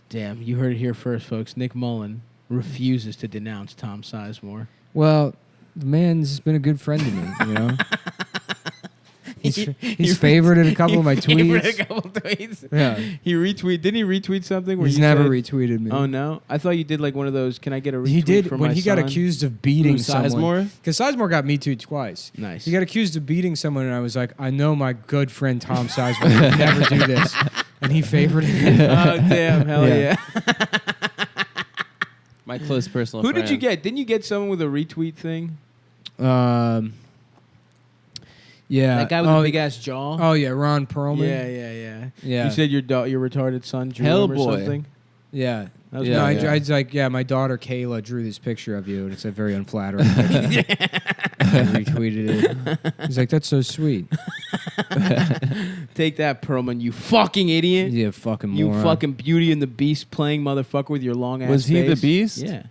Damn, you heard it here first, folks. Nick Mullen refuses to denounce Tom Sizemore. Well, the man's been a good friend to me, you know? He's favorited a couple of my tweets. A couple tweets. Yeah. He retweet. Didn't he retweet something? Where He's you never said, retweeted me. Oh no! I thought you did like one of those. Can I get a retweet? He did from when my he got son? accused of beating Who, someone. Sizemore? Because Sizemore got me too twice. Nice. He got accused of beating someone, and I was like, I know my good friend Tom Sizemore would never do this. And he favorited me. Oh damn! Hell Yeah. yeah! My close personal Who friend. did you get? Didn't you get someone with a retweet thing? Yeah. That guy with the big ass jaw. Oh, yeah, Ron Perlman. Yeah. Yeah. You said your retarded son drew him or Hellboy. something. Yeah. That was Yeah, No, good. I was like, yeah, my daughter Kayla drew this picture of you, and it's a very unflattering picture. I retweeted it. He's like, that's so sweet. Take that, Perlman, you fucking idiot. Yeah, fucking You moron. fucking Beauty and the Beast playing motherfucker with your long ass Was he the face. Beast? Yeah.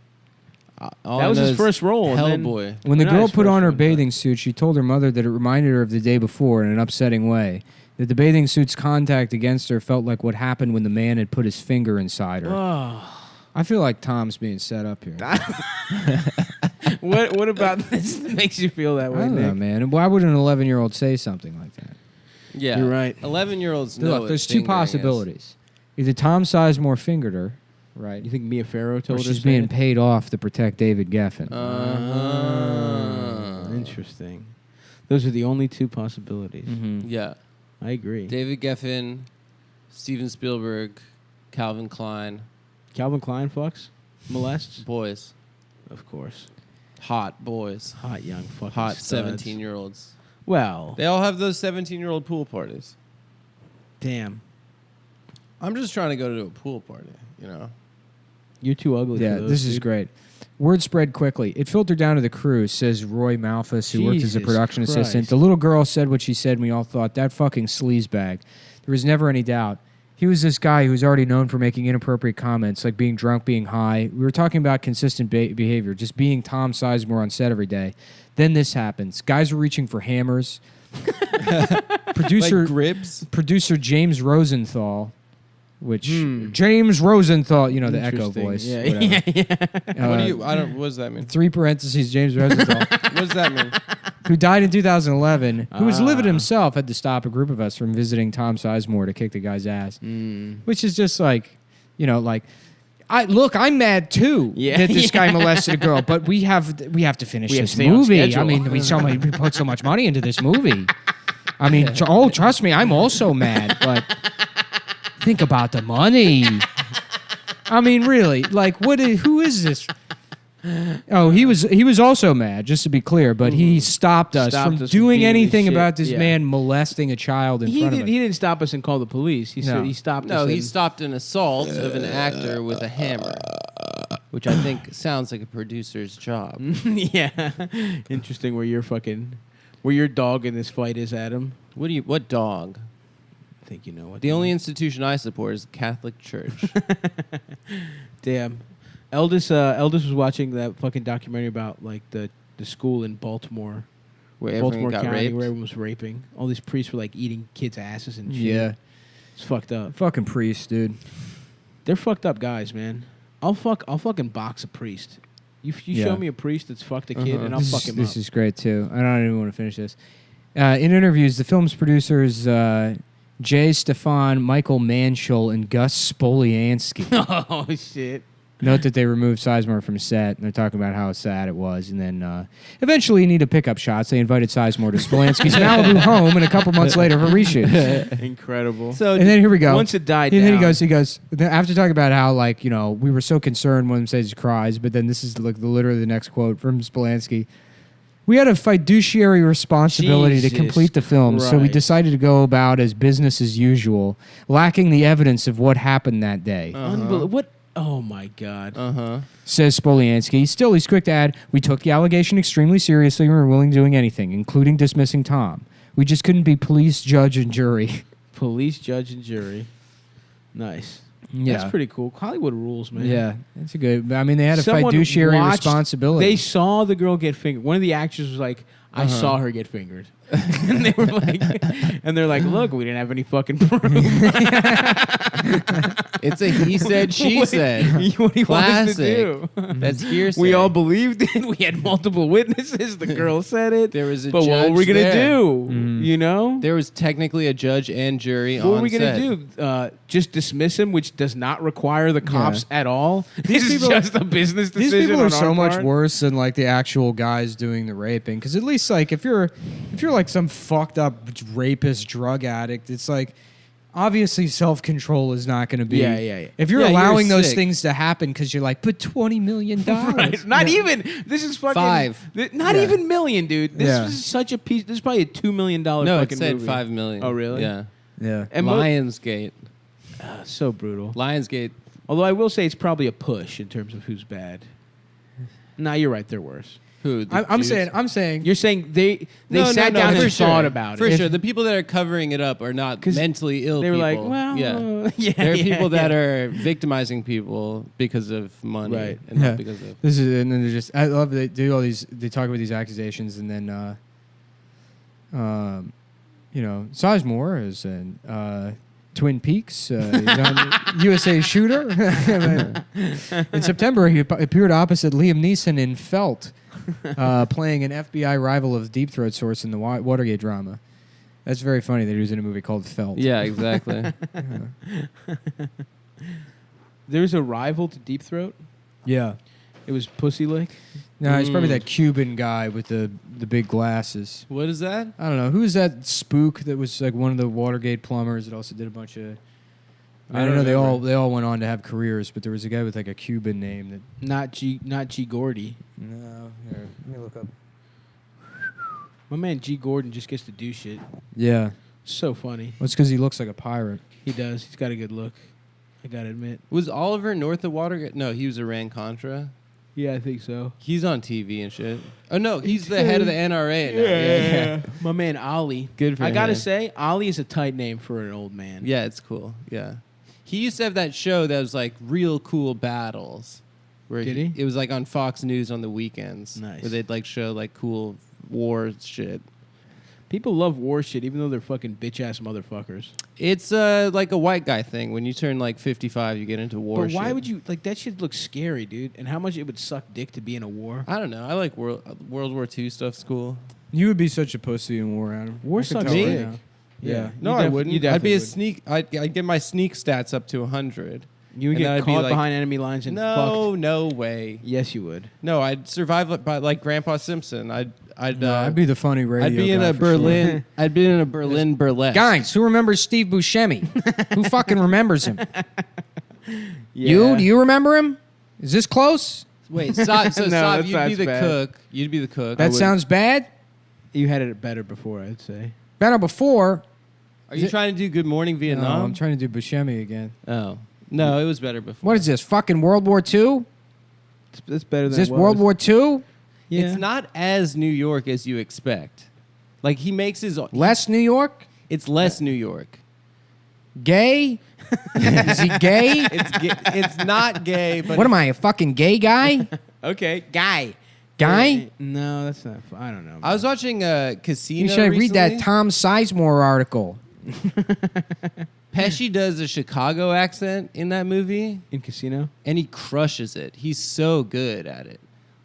All That I was know his is first role. and then- Hellboy. When the Not girl his put first on her one, but- bathing suit, she told her mother that it reminded her of the day before in an upsetting way. That the bathing suit's contact against her felt like what happened when the man had put his finger inside her. Oh. I feel like Tom's being set up here. What about this that makes you feel that I way, don't know, Nick? man. Why would an 11-year-old say something like that? Yeah, You're right. 11-year-olds know. Look, what there's two fingering is. possibilities. Either Tom Sizemore fingered her, right? You think Mia Farrow Or told her? she's to say being it? paid off to protect David Geffen. Interesting. Those are the only two possibilities. Mhm. Yeah, I agree. David Geffen, Steven Spielberg, Calvin Klein, Calvin Klein fucks? Molests? boys, Of course. hot boys, Hot young fucking hot studs. 17-year-olds. Well, They all have those 17-year-old pool parties. damn. I'm just trying to go to a pool party, you know. You're too ugly Yeah, for those, this is dude. great. Word spread quickly. It filtered down to the crew, says Roy Malthus, who worked as a Jesus production assistant. Christ. The little girl said what she said, and we all thought, that fucking sleazebag. There was never any doubt. He was this guy who was already known for making inappropriate comments, like being drunk, being high. We were talking about consistent behavior, just being Tom Sizemore on set every day. Then this happens. Guys were reaching for hammers. Like Gribs. Producer James Rosenthal, which James Rosenthal, you know, the echo Interesting. voice. Yeah, whatever. yeah. What do you? I don't. What does that mean? 3 parentheses, James Rosenthal, What does that mean? who died in 2011, who was livid Ah. himself, had to stop a group of us from visiting Tom Sizemore to kick the guy's ass, Mm. which is just like, you know, like, I'm mad too Yeah. that this guy molested a girl, but we have to finish We have this to stay on movie. I schedule. mean, we put so much money into this movie. I mean, trust me, I'm also mad, but think about the money. I mean, really, like, who is this? Oh, he was also mad, just to be clear, but he stopped us Stopped from us from doing beating the anything shit. about this Yeah. man molesting a child in front of us. He didn't stop us and call the police. He No. said he stopped us. No, he and- stopped an assault of an actor with a hammer, which I think sounds like a producer's job. Yeah. Interesting where your dog in this fight is, Adam. What dog? I think you know what. The only institution I support is the Catholic Church. Damn. Eldest was watching that fucking documentary about like the school in Baltimore, Where everyone Baltimore got County, raped. where everyone was raping. All these priests were like eating kids' asses and shit. Yeah. It's fucked up. Fucking priest, dude. They're fucked up guys, man. I'll fucking box a priest. You Yeah. show me a priest that's fucked a kid, and I'll fuck him This up. is great too. I don't even want to finish this. In interviews, the film's producers Jay Stefan, Michael Manschel, and Gus Spoliansky Oh shit! note that they removed Sizemore from set, and they're talking about how sad it was. And then eventually, you need to pick up shots. They invited Sizemore to Spolansky's Malibu home, and a couple months later for reshoots. Incredible. So And then here we go. Once it died And down, then he goes, then after talking about how, like, you know, we were so concerned when says he cries, but then this is like literally the next quote from Spolansky. We had a fiduciary responsibility to Jesus complete the film, so we Christ. decided to go about as business as usual, lacking the evidence of what happened that day, What? Oh my god! says Spoliansky. Still, he's quick to add, we took the allegation extremely seriously and were willing to doing anything, including dismissing Tom. We just couldn't be police, judge, and jury. Police, judge, and jury. Nice. Yeah. That's pretty cool. Hollywood rules, man. Yeah, that's a good. I mean, they had a Someone fiduciary watched- responsibility. They saw the girl get fingered. One of the actors was like, "I saw her get fingered," and they were like, "And they're like, look, we didn't have any fucking proof." It's a he said, she said. What he wants Classic. to do. That's hearsay. We all believed it. We had multiple witnesses. The girl said it. There was a but what judge were we gonna there. do? Mhm. You know. There was technically a judge and jury What on were we gonna set. do? Just dismiss him, which does not require the cops at all. This is people- just a business These decision. people are on so our much part. worse than like the actual guys doing the raping. Because at least like if you're like some fucked up rapist drug addict, it's like obviously self control is not going to be. Yeah. If you're Yeah, you're allowing those sick. things to happen because you're like, but $20 million. Right. Not even. This is fucking 5. Not Yeah. even million, dude. This Yeah. is such a piece. This is probably a $2 million No, it fucking said movie. 5 million. Oh, really? Yeah. Yeah. And Lionsgate. so brutal. Lionsgate. Although I will say it's probably a push in terms of who's bad. Nah, you're right. They're worse. Who? The I'm Jews? saying. You're saying they No, sat no, down for and sure. thought about For it. sure. The people that are covering it up are not 'Cause mentally ill They were people. like, well, yeah. yeah. There are yeah, people that yeah. are victimizing people because of money. Right. And Yeah. not because of. This is and then they're just. I love they do all these. They talk about these accusations and then, you know, Sizemore is in Twin Peaks. He's on USA Shooter. In September, he appeared opposite Liam Neeson in Felt, playing an FBI rival of Deep Throat source in the Watergate drama. That's very funny that he was in a movie called Felt. Yeah, exactly. There's a rival to Deep Throat. Yeah. It was Pussy Lick. No, he's probably that Cuban guy with the big glasses. What is that? I don't know. Who's that spook that was like one of the Watergate plumbers that also did a bunch of... I don't know. They all went on to have careers, but there was a guy with like a Cuban name that... Not G Gordy. No. Here, let me look up. My man G Gordon just gets to do shit. Yeah. So funny. Well, it's because he looks like a pirate. He does. He's got a good look. I gotta admit. Was Oliver north of Watergate? No, he was Iran-Contra. Yeah, I think so. He's on TV and shit. Oh, no, he's the head of the NRA now. Yeah. My man Ollie. Good for I gotta him. say, Ollie is a tight name for an old man. Yeah, it's cool. Yeah. He used to have that show that was like real cool battles. Where Did he? It was like on Fox News on the weekends. Nice. Where they'd like show like cool war shit. People love war shit, even though they're fucking bitch ass motherfuckers. It's like a white guy thing. When you turn like 55, you get into war But why shit. would you like that? Shit looks scary, dude. And how much it would suck dick to be in a war. I don't know. I like World War II stuff's cool. You would be such a pussy in war, Adam. War I could sucks tell Me? right dick. now. Yeah. No, You I def- wouldn't. you I'd definitely be a would. sneak. I'd get my sneak stats up to 100. You would and get I'd be caught like, behind enemy lines and No, fucked. no way. Yes, you would. No, I'd survive by like Grandpa Simpson. I'd be the funny radio I'd be in guy a for sure. Berlin. I'd be in a Berlin burlesque. Guys, who remembers Steve Buscemi? Who fucking remembers him? Yeah. You? Do you remember him? Is this close? Wait, Saab, so No, Saab, that you'd be sounds the bad. cook. You'd be the cook. That sounds bad. You had it better before, I'd say. Better before. Are you trying to do Good Morning No, Vietnam? I'm trying to do Buscemi again. Oh no, it was better before. What is this? Fucking World War II? That's better Is than this it was. World War II? Yeah. It's not as New York as you expect. Like he makes his. Less New York? It's less New York. Gay? Is he gay? It's not gay, but What am I, a fucking gay guy? Okay, guy. Guy? No, that's not. I don't know. I was watching Casino. You should read that recently. Tom Sizemore article. Pesci does a Chicago accent in that movie, in Casino. and he crushes it. He's so good at it.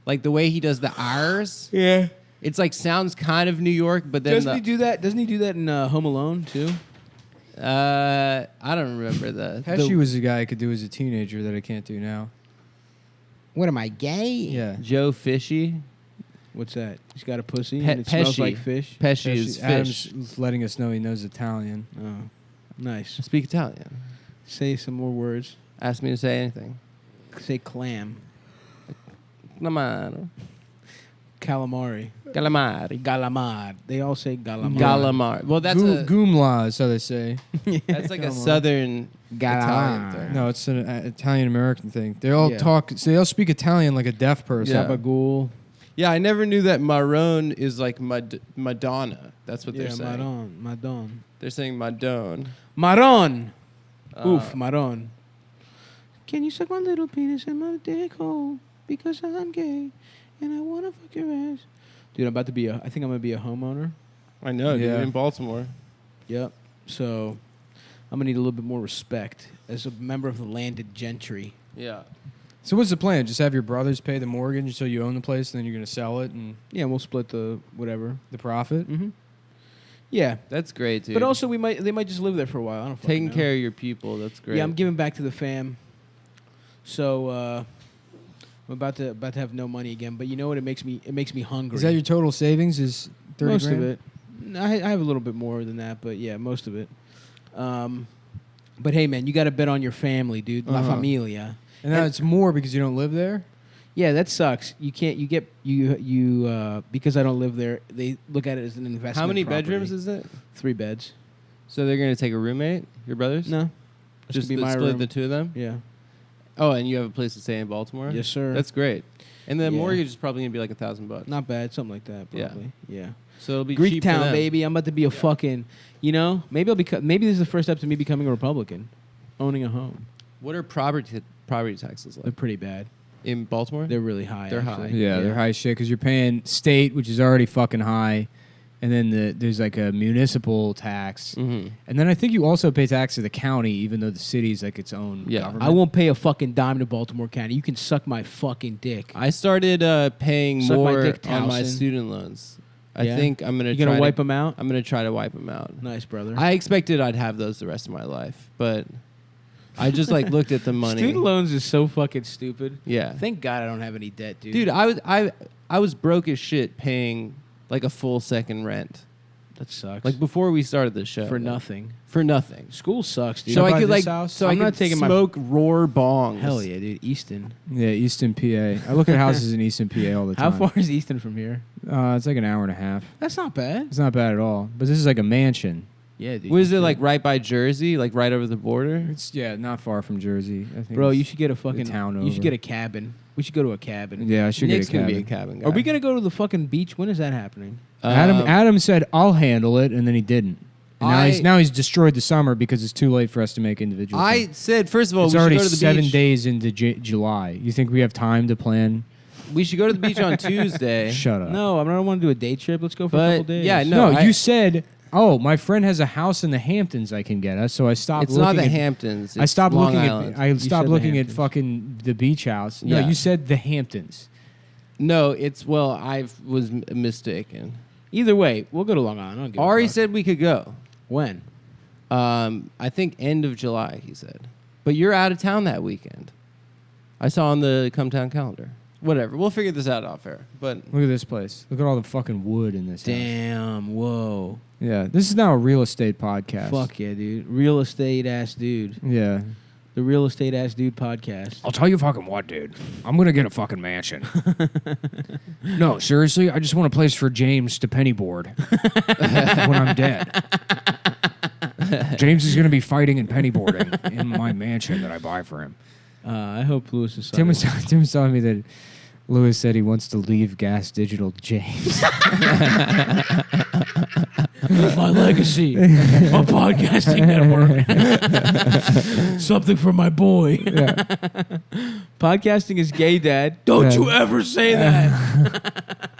Like the way he does the R's. Yeah. It's like sounds kind of New York, but then Doesn't he do that? Doesn't he do that in Home Alone too? I don't remember the. Pesci was a guy I could do as a teenager that I can't do now. What am I, gay? Yeah. Joe Fishy. What's that? He's got a pussy Pe- and it smells Pesci. like fish. Pesci is fish. Adam's letting us know he knows Italian. Oh, nice. Speak Italian. Say some more words. Ask me to say anything. Say clam, Calamari. calamari, Calamari. galamad. They all say galamad. Calamari. Well, that's a Goomla is how they say. that's like a southern Italian thing. No, it's an Italian American thing. They all Yeah. talk. So they all speak Italian like a deaf person. Yeah. Gabagool. Yeah, I never knew that Marone is like Madonna. That's what they're saying. Madon. They're saying Madone. Maron. Oof, Uh, Maron. Can you suck my little penis in my dick hole? Because I'm gay and I wanna fuck your ass. Dude, I think I'm gonna be a homeowner. I know, Yeah. dude, in Baltimore. Yep. So I'm gonna need a little bit more respect as a member of the landed gentry. Yeah. So what's the plan? Just have your brothers pay the mortgage so you own the place, and then you're going to sell it and Yeah, and we'll split the whatever. the profit? Mm-hmm. Yeah. That's great, dude. But also they might just live there for a while. I don't fucking taking know. care of your people. That's great. Yeah, I'm giving back to the fam. So I'm about to have no money again. But you know what? It makes me hungry. Is that your total savings? Is 30 most grand? of it? I have a little bit more than that, but yeah, most of it. But hey, man, you got to bet on your family, dude. La Uh-huh. familia. And now it's more because you don't live there? Yeah, that sucks. You can't. Because I don't live there. They look at it as an investment. How many property. bedrooms is it? 3 beds. So they're gonna take a roommate, your brothers? No, Just be my split room. the two of them? Yeah. Oh, and you have a place to stay in Baltimore? Yes, sir. That's great. And the Yeah. mortgage is probably gonna be like $1,000. Not bad. Something like that. Yeah. Probably. Yeah. So it'll be Greek cheap for Town, them. baby. I'm about to be a fucking. Maybe maybe this is the first step to me becoming a Republican, owning a home. What are property taxes They're like pretty bad. in Baltimore? They're really high. They're actually. high. Yeah, they're high as shit because you're paying state, which is already fucking high, and then there's like a municipal tax, Mm-hmm. and then I think you also pay tax to the county, even though the city's like its own Yeah. government. I won't pay a fucking dime to Baltimore County. You can suck my fucking dick. I started paying Suck my more dick, on my Towson. student loans. I Yeah? think I'm gonna You gonna try wipe to, them out? I'm gonna try to wipe them out. Nice, brother. I expected I'd have those the rest of my life, but I just like looked at the money. Student loans is so fucking stupid. Yeah, Thank God I don't have any debt, dude. dude, I was broke as shit paying like a full second rent, that sucks. like before we started the show. for nothing. For nothing. School sucks, dude. So Should I I buy could this like, house? so I'm I not could taking my- smoke roar bongs. Hell yeah, dude. Easton. Yeah, Easton, PA. I look at houses in Easton, PA all the How time. far is Easton from here? It's like an hour and a half. That's not bad. It's not bad at all. But this is like a mansion. Yeah, dude. What is you it should- like right by Jersey, like right over the border? It's not far from Jersey. I think Bro, it's you should get a fucking town You should over. get a cabin. We should go to a cabin. Yeah, I should Nick's get a gonna cabin. be a cabin guy. Are we gonna go to the fucking beach? When is that happening? Adam said I'll handle it, and then he didn't. And I- now he's destroyed the summer because it's too late for us to make individual. I plans. said first of all It's we should already go to the 7 beach. days into July. You think we have time to plan? We should go to the beach on Tuesday. Shut up. No, I don't want to do a day trip. Let's go for a But, couple days. yeah, No, I- you said, "Oh, my friend has a house in the Hamptons I can get us." So I stopped. It's not looking the at- Hamptons. I it's stopped Long looking Island. at. I stopped said the looking at Hamptons. fucking the beach house. No, Yeah. you said the Hamptons. No, it's I was mistaken. Either way, we'll go to Long Island. I don't give a Ari fuck. said we could go. When? I think end of July. He said, but you're out of town that weekend. I saw on the Cumtown calendar. Whatever. We'll figure this out off air. But Look at this place. Look at all the fucking wood in this house. Damn. Whoa. Yeah, this is now a real estate podcast. Fuck yeah, dude. Real estate ass dude. Yeah. The real estate ass dude podcast. I'll tell you fucking what, dude. I'm gonna get a fucking mansion. No, seriously, I just want a place for James to pennyboard when I'm dead. James is gonna be fighting and pennyboarding in my mansion that I buy for him. I hope Lewis is. Tim was telling me that Lewis said he wants to leave Gas Digital James. My legacy. My podcasting network. Something for my boy. Podcasting is gay, Dad. Don't Yeah. you ever say that.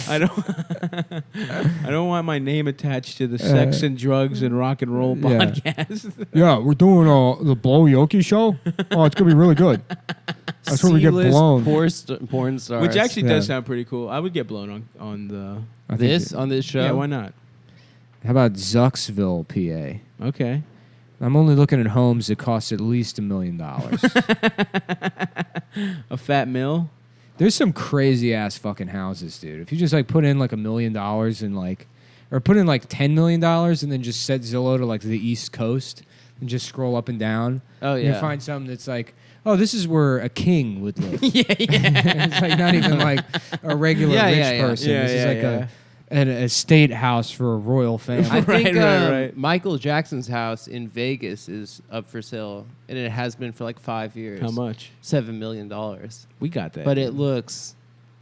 I don't want my name attached to the sex and drugs and rock and roll Yeah. podcast. Yeah, we're doing the Blow Yoki show. Oh, it's gonna be really good. That's where we get C-list blown. porn stars. Which actually Yeah. does sound pretty cool. I would get blown on the. I think this on this show. Yeah, why not? How about Zucksville, PA? Okay. I'm only looking at homes that cost at least $1 million. A fat mill. There's some crazy ass fucking houses, dude. If you just like put in like $1 million and like, or put in like $10 million and then just set Zillow to like the East Coast and just scroll up and down, Oh you yeah. find something that's like, oh, this is where a king would live. Yeah. It's like not even like a regular Yeah, rich yeah, yeah. person. Yeah, this is yeah, like yeah. an estate house for a royal family. I think right. Michael Jackson's house in Vegas is up for sale, and it has been for like 5 years. How much? $7 million. We got that. But it looks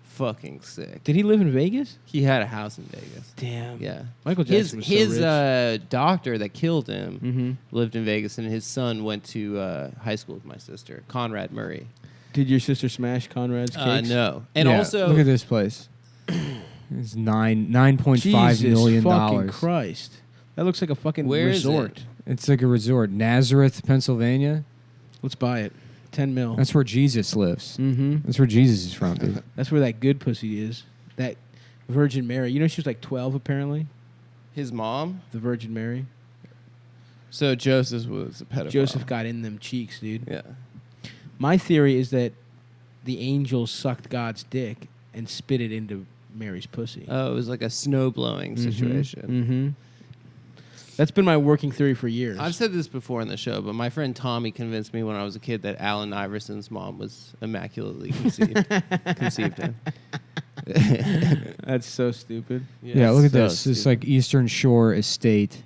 fucking sick. Did he live in Vegas? He had a house in Vegas. Damn. Yeah. Michael Jackson His was so rich. doctor that killed him Mm-hmm. lived in Vegas, and his son went to high school with my sister, Conrad Murray. Did your sister smash Conrad's cakes? No. And Yeah, also, look at this place. It's $9.5 Jesus million. fucking Christ. That looks like a fucking Where is resort. It's like a resort, Nazareth, Pennsylvania. Let's buy it. 10 mil. That's where Jesus lives. Mm-hmm. That's where Jesus is from, dude. That's where that good pussy is. That Virgin Mary. You know she was like 12 apparently? his mom. The Virgin Mary. So Joseph was a pedophile. Joseph got in them cheeks, dude. Yeah. My theory is that the angels sucked God's dick and spit it into Mary's pussy. Oh, it was like a snow blowing situation. Mm-hmm. That's been my working theory for years. I've said this before in the show, but my friend Tommy convinced me when I was a kid that Allen Iverson's mom was immaculately conceived him. That's so stupid. Yeah, look at so this. It's stupid. like Eastern Shore Estate.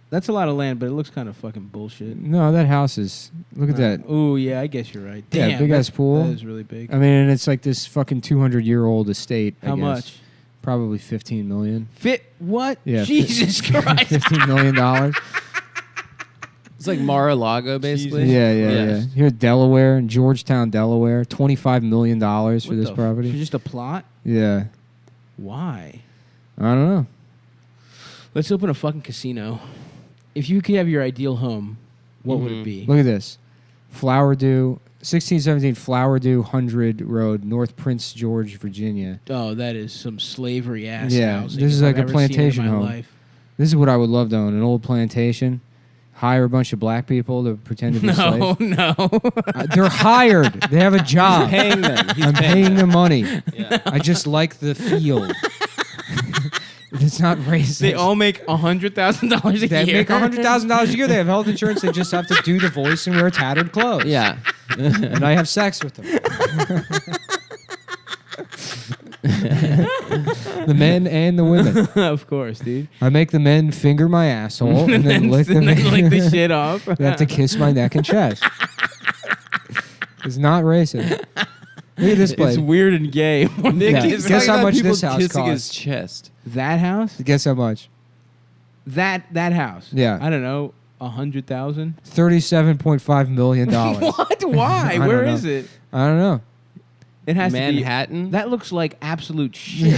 That's a lot of land, but it looks kind of fucking bullshit. No, that house is. Look at that. Oh yeah, I guess you're right. Yeah, Damn, big ass pool. That is really big. I mean, and it's like this fucking 200-year-old estate. I How guess. much? Probably $15 million. Fit what? Yeah, Jesus Christ. $15 million. It's like Mar-a-Lago, basically. Yeah, yeah, Yeah. yeah. Here, Delaware, in Georgetown, Delaware, $25 million for What this the property. For just a plot? Yeah, Why? I don't know. Let's open a fucking casino. If you could have your ideal home, what would it be? Look at this. Flowerdew, 1617 Flowerdew 100 Road, North Prince George, Virginia. Oh, that is some slavery ass Yeah, housing. this is if like I've a ever seen it in plantation my home. life. This is what I would love to own, an old plantation. Hire a bunch of black people to pretend to be No, slaves. no. They're hired. They have a job. Paying them. I'm paying them money. Yeah. I just like the field. It's not racist. They all make $100,000 a They year. make $100,000 a year. They have health insurance. They just have to do the voice and wear tattered clothes. Yeah. And I have sex with them. The men and the women. Of course, dude. I make the men finger my asshole and then lick and then lick the the shit off. They have to kiss my neck and chest. It's not racist. Look at this place. It's weird and gay. Nick Yeah. is Guess talking how about much people this house kissing his costs. chest. That house? Guess how much? That house? Yeah. I don't know. 100,000? $37.5 million. What? Why? I don't Where know. is it? I don't know. It has Manhattan? to be. That looks like absolute shit.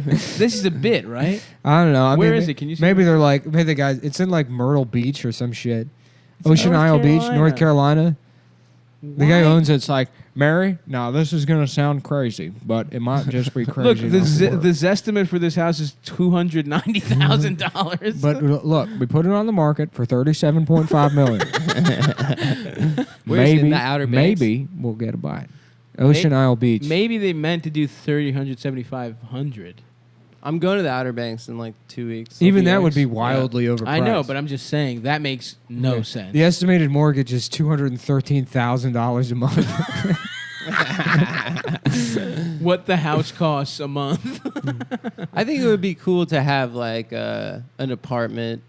This is a bit, right? I don't know. I Where mean, is it? Can you see Maybe it? they're like, maybe the guys. It's in like Myrtle Beach or some shit. Ocean North Isle Beach, Carolina. North Carolina. The guy Why? owns it's like, Mary, now this is going to sound crazy, but it might just be crazy. Look, the enough to work." Zestimate for this house is $290,000. But look, we put it on the market for $37.5 million. Where's it, in the Outer Banks? maybe we'll get a bite. Ocean Isle Beach. Maybe they meant to do 7,500. I'm going to the Outer Banks in like 2 weeks. Even I'll that would be Yeah. wildly overpriced. I know, but I'm just saying that makes no sense. The estimated mortgage is $213,000 a month. What the house costs a month. I think it would be cool to have like an apartment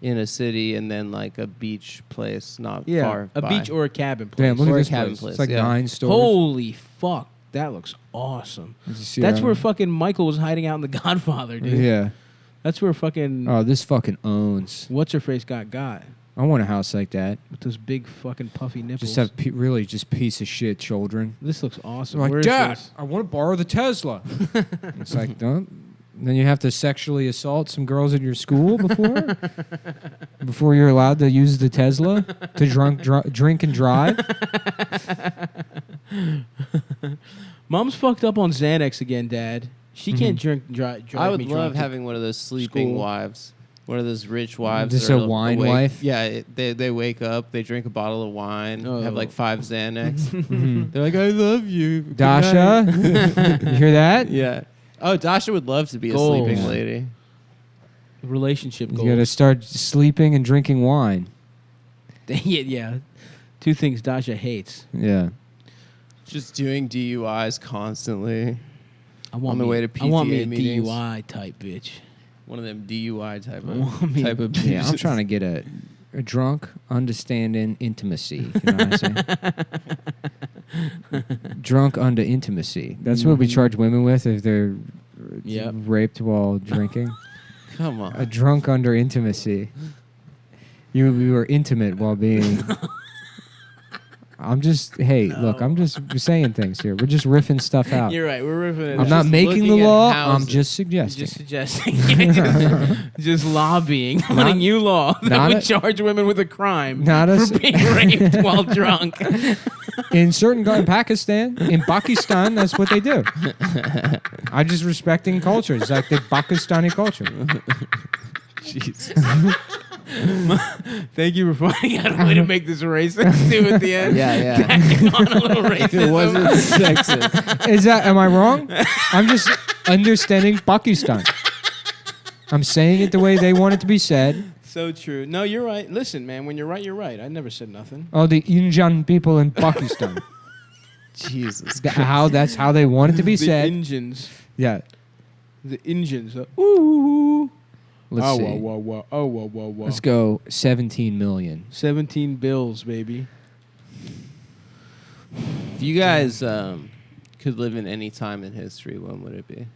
in a city and then like a beach place not Yeah, far a by. beach or a cabin place. Damn, look Or at a this cabin place. place, It's like yeah. 9 stores. Holy fuck, that looks awesome. Did you see That's that? where fucking Michael was hiding out in The Godfather, dude. Yeah. That's where fucking Oh, this fucking owns. what's her face got I want a house like that. with those big fucking puffy nipples. Just have really just piece of shit children. This looks awesome. I'm like, Where is Dad, this? I want to borrow the Tesla. It's like, don't. Then you have to sexually assault some girls at your school before you're allowed to use the Tesla to drink and drive. Mom's fucked up on Xanax again, Dad. She can't drive I would me love drunk. having one of those sleeping school. wives. One of those rich wives. Just that a are wine awake. wife? Yeah, they wake up, they drink a bottle of wine, have like 5 Xanax. Mhm. They're like, I love you. Good Dasha, night." you hear that? Yeah. Oh, Dasha would love to be Goals. a sleeping Yeah. lady. Relationship You goals. got to start sleeping and drinking wine. yeah. Two things Dasha hates. Yeah. Just doing DUIs constantly. I want On the me, way to I want me PTA a meetings. DUI type bitch. One of them DUI type want of me- bitches. Yeah, I'm trying to get a drunk, understanding intimacy. You know what I'm saying? Drunk under intimacy. That's what we charge women with if they're Yep. raped while drinking. Come on. A drunk under intimacy. We were intimate while being. I'm just, look, I'm just saying things here. We're just riffing stuff out. You're right. We're riffing it. I'm not just making the looking at law. houses. I'm just suggesting. Just suggesting. just lobbying on a Not- new law that not would a- charge women with a crime Not a for being raped while drunk. in in Pakistan, that's what they do. I just respecting cultures, like the Pakistani culture. Jesus. Thank you for finding out a way to make this racist too at the end. Yeah. Tacking on a little If it racism. wasn't sexist. Am I wrong? I'm just understanding Pakistan. I'm saying it the way they want it to be said. So true. No, you're right. Listen, man, when you're right, you're right. I never said nothing. Oh, the Indian people in Pakistan. Jesus. That's how they want it to be The said. Indians. Yeah. The Indians. Ooh. Let's oh, see. whoa, whoa, whoa. Oh, whoa, whoa, whoa. Let's go 17 million. 17 bills, baby. If you guys could live in any time in history, when would it be?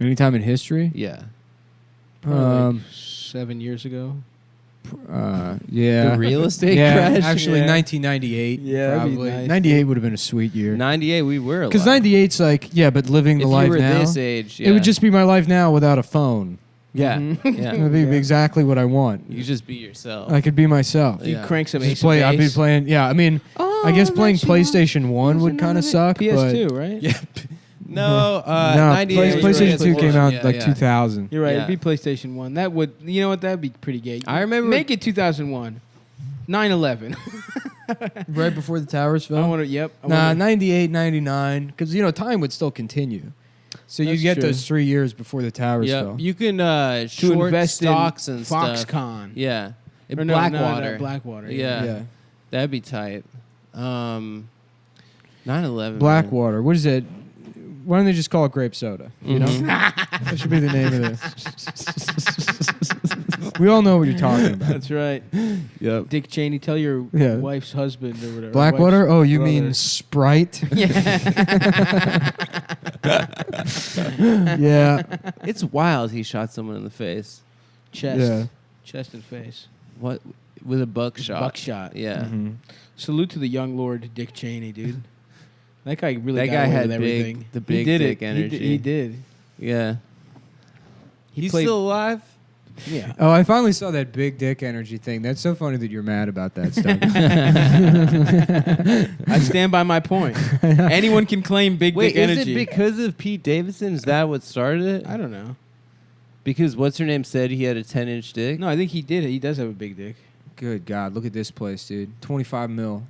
Anytime in history? Yeah. Probably like 7 years ago. Yeah. The real estate yeah, crash? actually Yeah. 1998. Yeah, that'd be probably. nice. 98 would have been a sweet year. 98, we were alive. Because 98's like, yeah, but living the if life you were now. this age, It would just be my life now without a phone. yeah. It yeah. would be exactly what I want. You just be yourself. I could be myself. You Yeah. crank some Just Ace play. of I'd be Base. playing. Yeah, I mean, I guess playing PlayStation 1 would kind of suck. PS2, right? Yeah. No, But no, 98 was PlayStation 2 came out Yeah, like yeah. 2000. You're right. Yeah. It'd be PlayStation 1. That would, you know what? That'd be pretty gay. I remember- Make it 2001. 9/11. Right before the towers I fell. want to. Yep. I Nah, wanna- 98, 99. Because, time would still continue. So you That's get true. those 3 years before the towers Yeah, fell. you can to short invest stocks in and stuff. Foxconn. Yeah, Or no, Blackwater. No, Blackwater. Yeah. Yeah. That'd be tight. 9/11. Blackwater. What is it? Why don't they just call it grape soda? You know? That should be the name of this. We all know what you're talking about. That's right. Yep. Dick Cheney, tell your Yeah. wife's husband or whatever. Blackwater? wife's Oh, you brother. mean Sprite? Yeah. Yeah. It's wild. He shot someone in the face. Chest. Yeah. Chest and face. What? With a buckshot. Buckshot. Yeah. Mhm. Salute to the young Lord Dick Cheney, dude. That guy really That got guy away had with everything. the He big did dick it. energy. He did. Yeah. He He's played- still alive? Yeah. Oh, I finally saw that big dick energy thing. That's so funny that you're mad about that stuff. I stand by my point. Anyone can claim big Wait, dick is energy. it because of Pete Davidson? Is that what started it? I don't know. Because what's her name said he had a 10-inch dick? No, I think he did. He does have a big dick. Good God, look at this place, dude. 25 mil.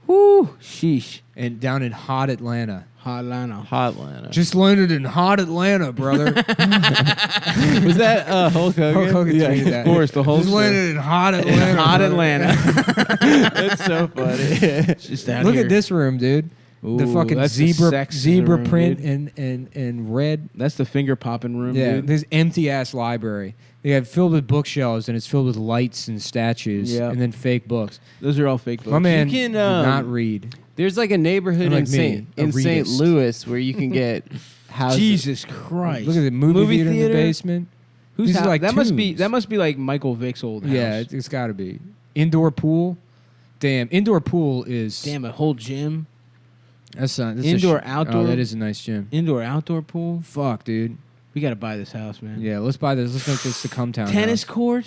Whoo, sheesh. And down in hot Atlanta. Hot Lano. Hotlanta. Just landed in hot Atlanta, brother. Was that Hulk Hogan? Hulk Hogan Yeah, tweeted that. Of course, the whole Just landed in hot Atlanta. Hot brother. Atlanta. That's so funny. Just out Look here. at this room, dude. the Ooh, fucking that's the zebra sex room, print dude. and red. That's the finger popping room, Yeah, dude. this empty ass library. They have filled with bookshelves and it's filled with lights and statues Yeah. and then fake books. Those are all fake books. My man You can, did not read. There's like a neighborhood Unlike in me, a St. readist. Louis where you can get houses. Jesus Christ! Look at the movie theater in the basement. Who's These are house? like that must be tombs. that must be like Michael Vick's old house. Yeah, it's got to be. Indoor pool. Damn, indoor pool is. Damn, a whole gym, That's not. That's Indoor, Oh, outdoor? that is a nice gym. indoor outdoor pool. Fuck, dude. We gotta buy this house, man. Yeah, let's buy this. Let's make this the Cumtown Tennis house. court.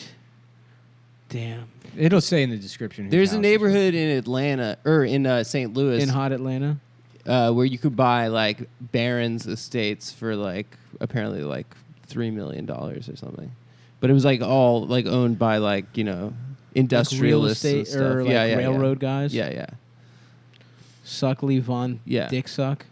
Damn. It'll say in the description. whose There's a house it is. neighborhood in Atlanta or in St. Louis In hot Atlanta. where you could buy like Barron's estates for like apparently like $3 million or something. But it was like all like owned by like, you know, industrialists like real and estate stuff. or like railroad guys. Yeah. Suckley Von Yeah. Dick Suck.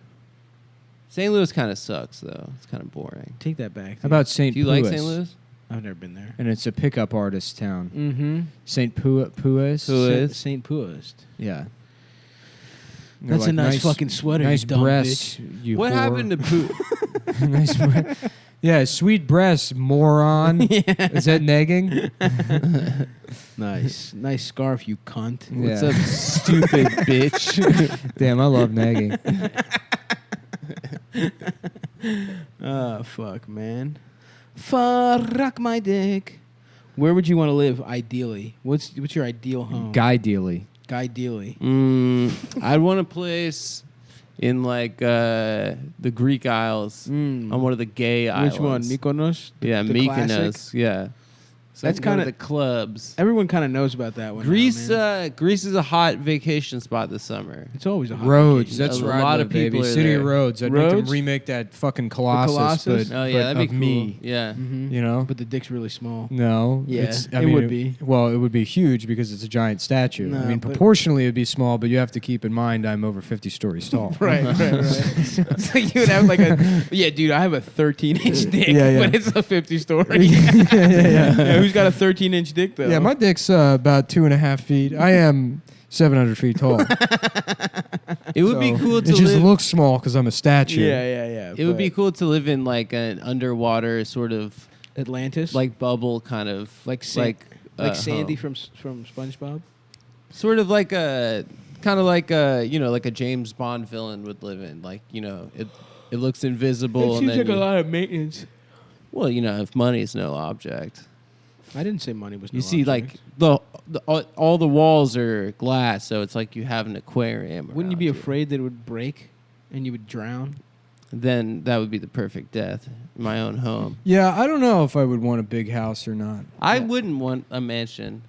St. Louis kind of sucks though. It's kind of boring. Take that back. How about St. Do you Louis? like St. Louis? I've never been there. And it's a pickup artist town. Mm-hmm. St. Puis. Puis. St. Pouist. Yeah. They're That's a like nice fucking sweater. Nice you dumb breasts. bitch. You What whore. happened to Pooh? Nice yeah, sweet breasts, moron. Is that nagging? Nice, nice scarf, you cunt. What's Yeah. up, stupid bitch? Damn, I love nagging. Oh fuck, man. Fuck my dick. Where would you want to live ideally? What's your ideal home? Guy Dealey. Guy Dealey. I'd want a place in like the Greek Isles on one of the gay islands. Which one? Mykonos? Yeah, the Mykonos. classic? Yeah. So That's kind kinda- of the clubs. Everyone kind of knows about that one. Greece, now, man. Greece is a hot vacation spot this summer. It's always a hot Roads. vacation. That's A where I lot live, of people baby. are City of there. Roads. I'd make them Rhodes? remake that fucking Colossus, Colossus? but, Oh yeah, but that'd be of cool. me. Yeah. Mhm. You know? But the dick's really small. No. Yeah, I it mean, would be. Well, it would be huge because it's a giant statue. No, I mean, but- proportionally it would be small, but you have to keep in mind I'm over 50 stories tall. Right. It's like you would have like a dude. I have a 13-inch dick, Yeah, yeah. but it's a 50-story. yeah. Who's got a 13-inch dick though? Yeah, my dick's about 2.5 feet. I am 700 feet tall. It would be So cool It to just live. looks small because I'm a statue. Yeah. It would be cool to live in like an underwater sort of Atlantis, like bubble kind of like Sandy home. from SpongeBob. Sort of like a kind of like a like a James Bond villain would live in. Like it looks invisible and then lot of maintenance. well if money is no object. I didn't say money was. You no see, object. like all the walls are glass, so it's like you have an aquarium. Wouldn't you be around afraid that it would break and you would drown? Then that would be the perfect death in my own home. Yeah, I don't know if I would want a big house or not. I wouldn't want a mansion.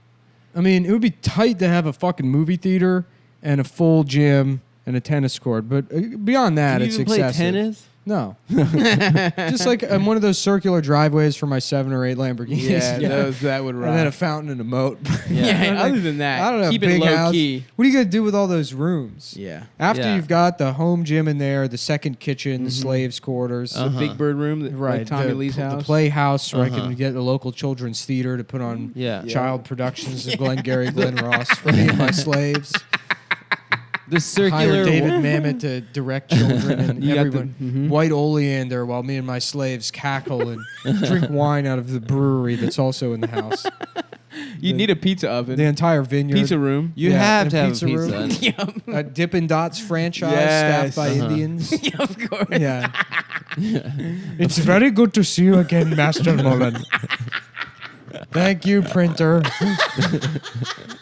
I mean, it would be tight to have a fucking movie theater and a full gym and a tennis court, but beyond that, Do you it's even play excessive. tennis? No, just like one of those circular driveways for my 7 or 8 Lamborghinis. that would and then a fountain and a moat. Other than that, I don't know. keep it big low house. key. What are you gonna do with all those rooms? Yeah. After Yeah. you've got the home gym in there, the second kitchen, the slaves' quarters, The Big Bird room, that, right? like Tommy the, Lee's house. the playhouse where I Uh-huh. can get the local children's theater to put on Yeah. child productions of Glengarry Glen Ross for me and my slaves. The circular Hire David Mamet to direct children and You got the- everyone. White oleander while me and my slaves cackle and drink wine out of the brewery that's also in the house. You need a pizza oven, The entire vineyard. pizza room. You Yeah, have and to have pizza a pizza. room. Hut. Yep. A Dippin' Dots franchise Yes. staffed by Uh-huh. Indians. Yeah, of course. Yeah. It's very good to see you again, Master Mullen. Thank you, printer.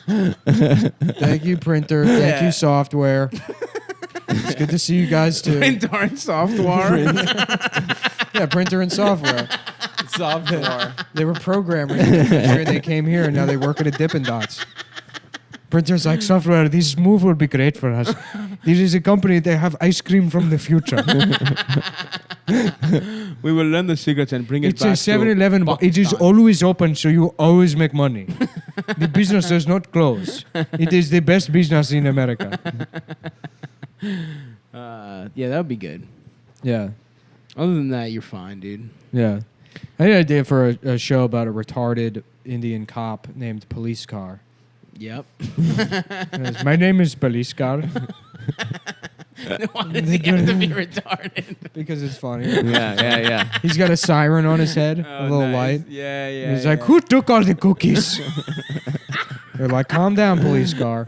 Thank you, printer. Thank Yeah. you, software. It's good to see you guys too. Printer and software. Yeah, printer and software. Software. They were programmers. Sure, they came here and now they work at a Dippin' Dots. Printers like software. This move will be great for us. This is a company. They have ice cream from the future. We will learn the secrets and bring it It's back a 7-Eleven, but it is Pakistan. always open, so you always make money. The business does not close. It is the best business in America. Yeah, that would be good. Yeah, Other than that, you're fine, dude. yeah. I had an idea for a show about a retarded Indian cop named Police Car. Yep. My name is Police Car. Why does he have to be retarded? because it's funny. Yeah. He's got a siren on his head, a little light. Yeah. He's like, "Who took all the cookies?" They're like, "Calm down, police car."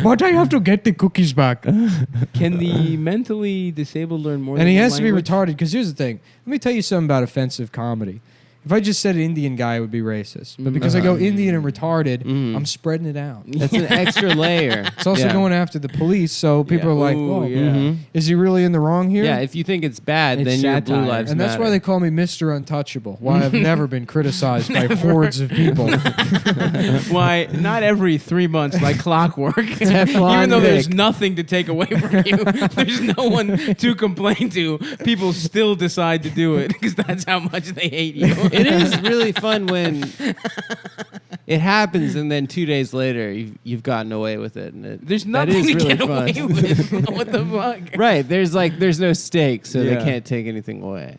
But I have to get the cookies back. Can the mentally disabled learn more? And than he one has to be language? retarded because here's the thing. Let me tell you something about offensive comedy. If I just said Indian guy, it would be racist. But because I go Indian and retarded, I'm spreading it out. That's an extra layer. It's also going after the police, so people are like, Ooh, "Well, yeah. is he really in the wrong here?" Yeah, if you think it's bad, It's then you're Blue satire. Lives And that's Matter. why they call me Mr. Untouchable. Why I've never been criticized by hordes of people. Why not every 3 months like clockwork? Teflon Even though there's Nick. nothing to take away from you, there's no one to complain to. People still decide to do it because that's how much they hate you. It is really fun when it happens, and then 2 days later, you've gotten away with it. And There's that nothing is to really get fun. away with. What the fuck? Right, there's no stakes, so Yeah. they can't take anything away.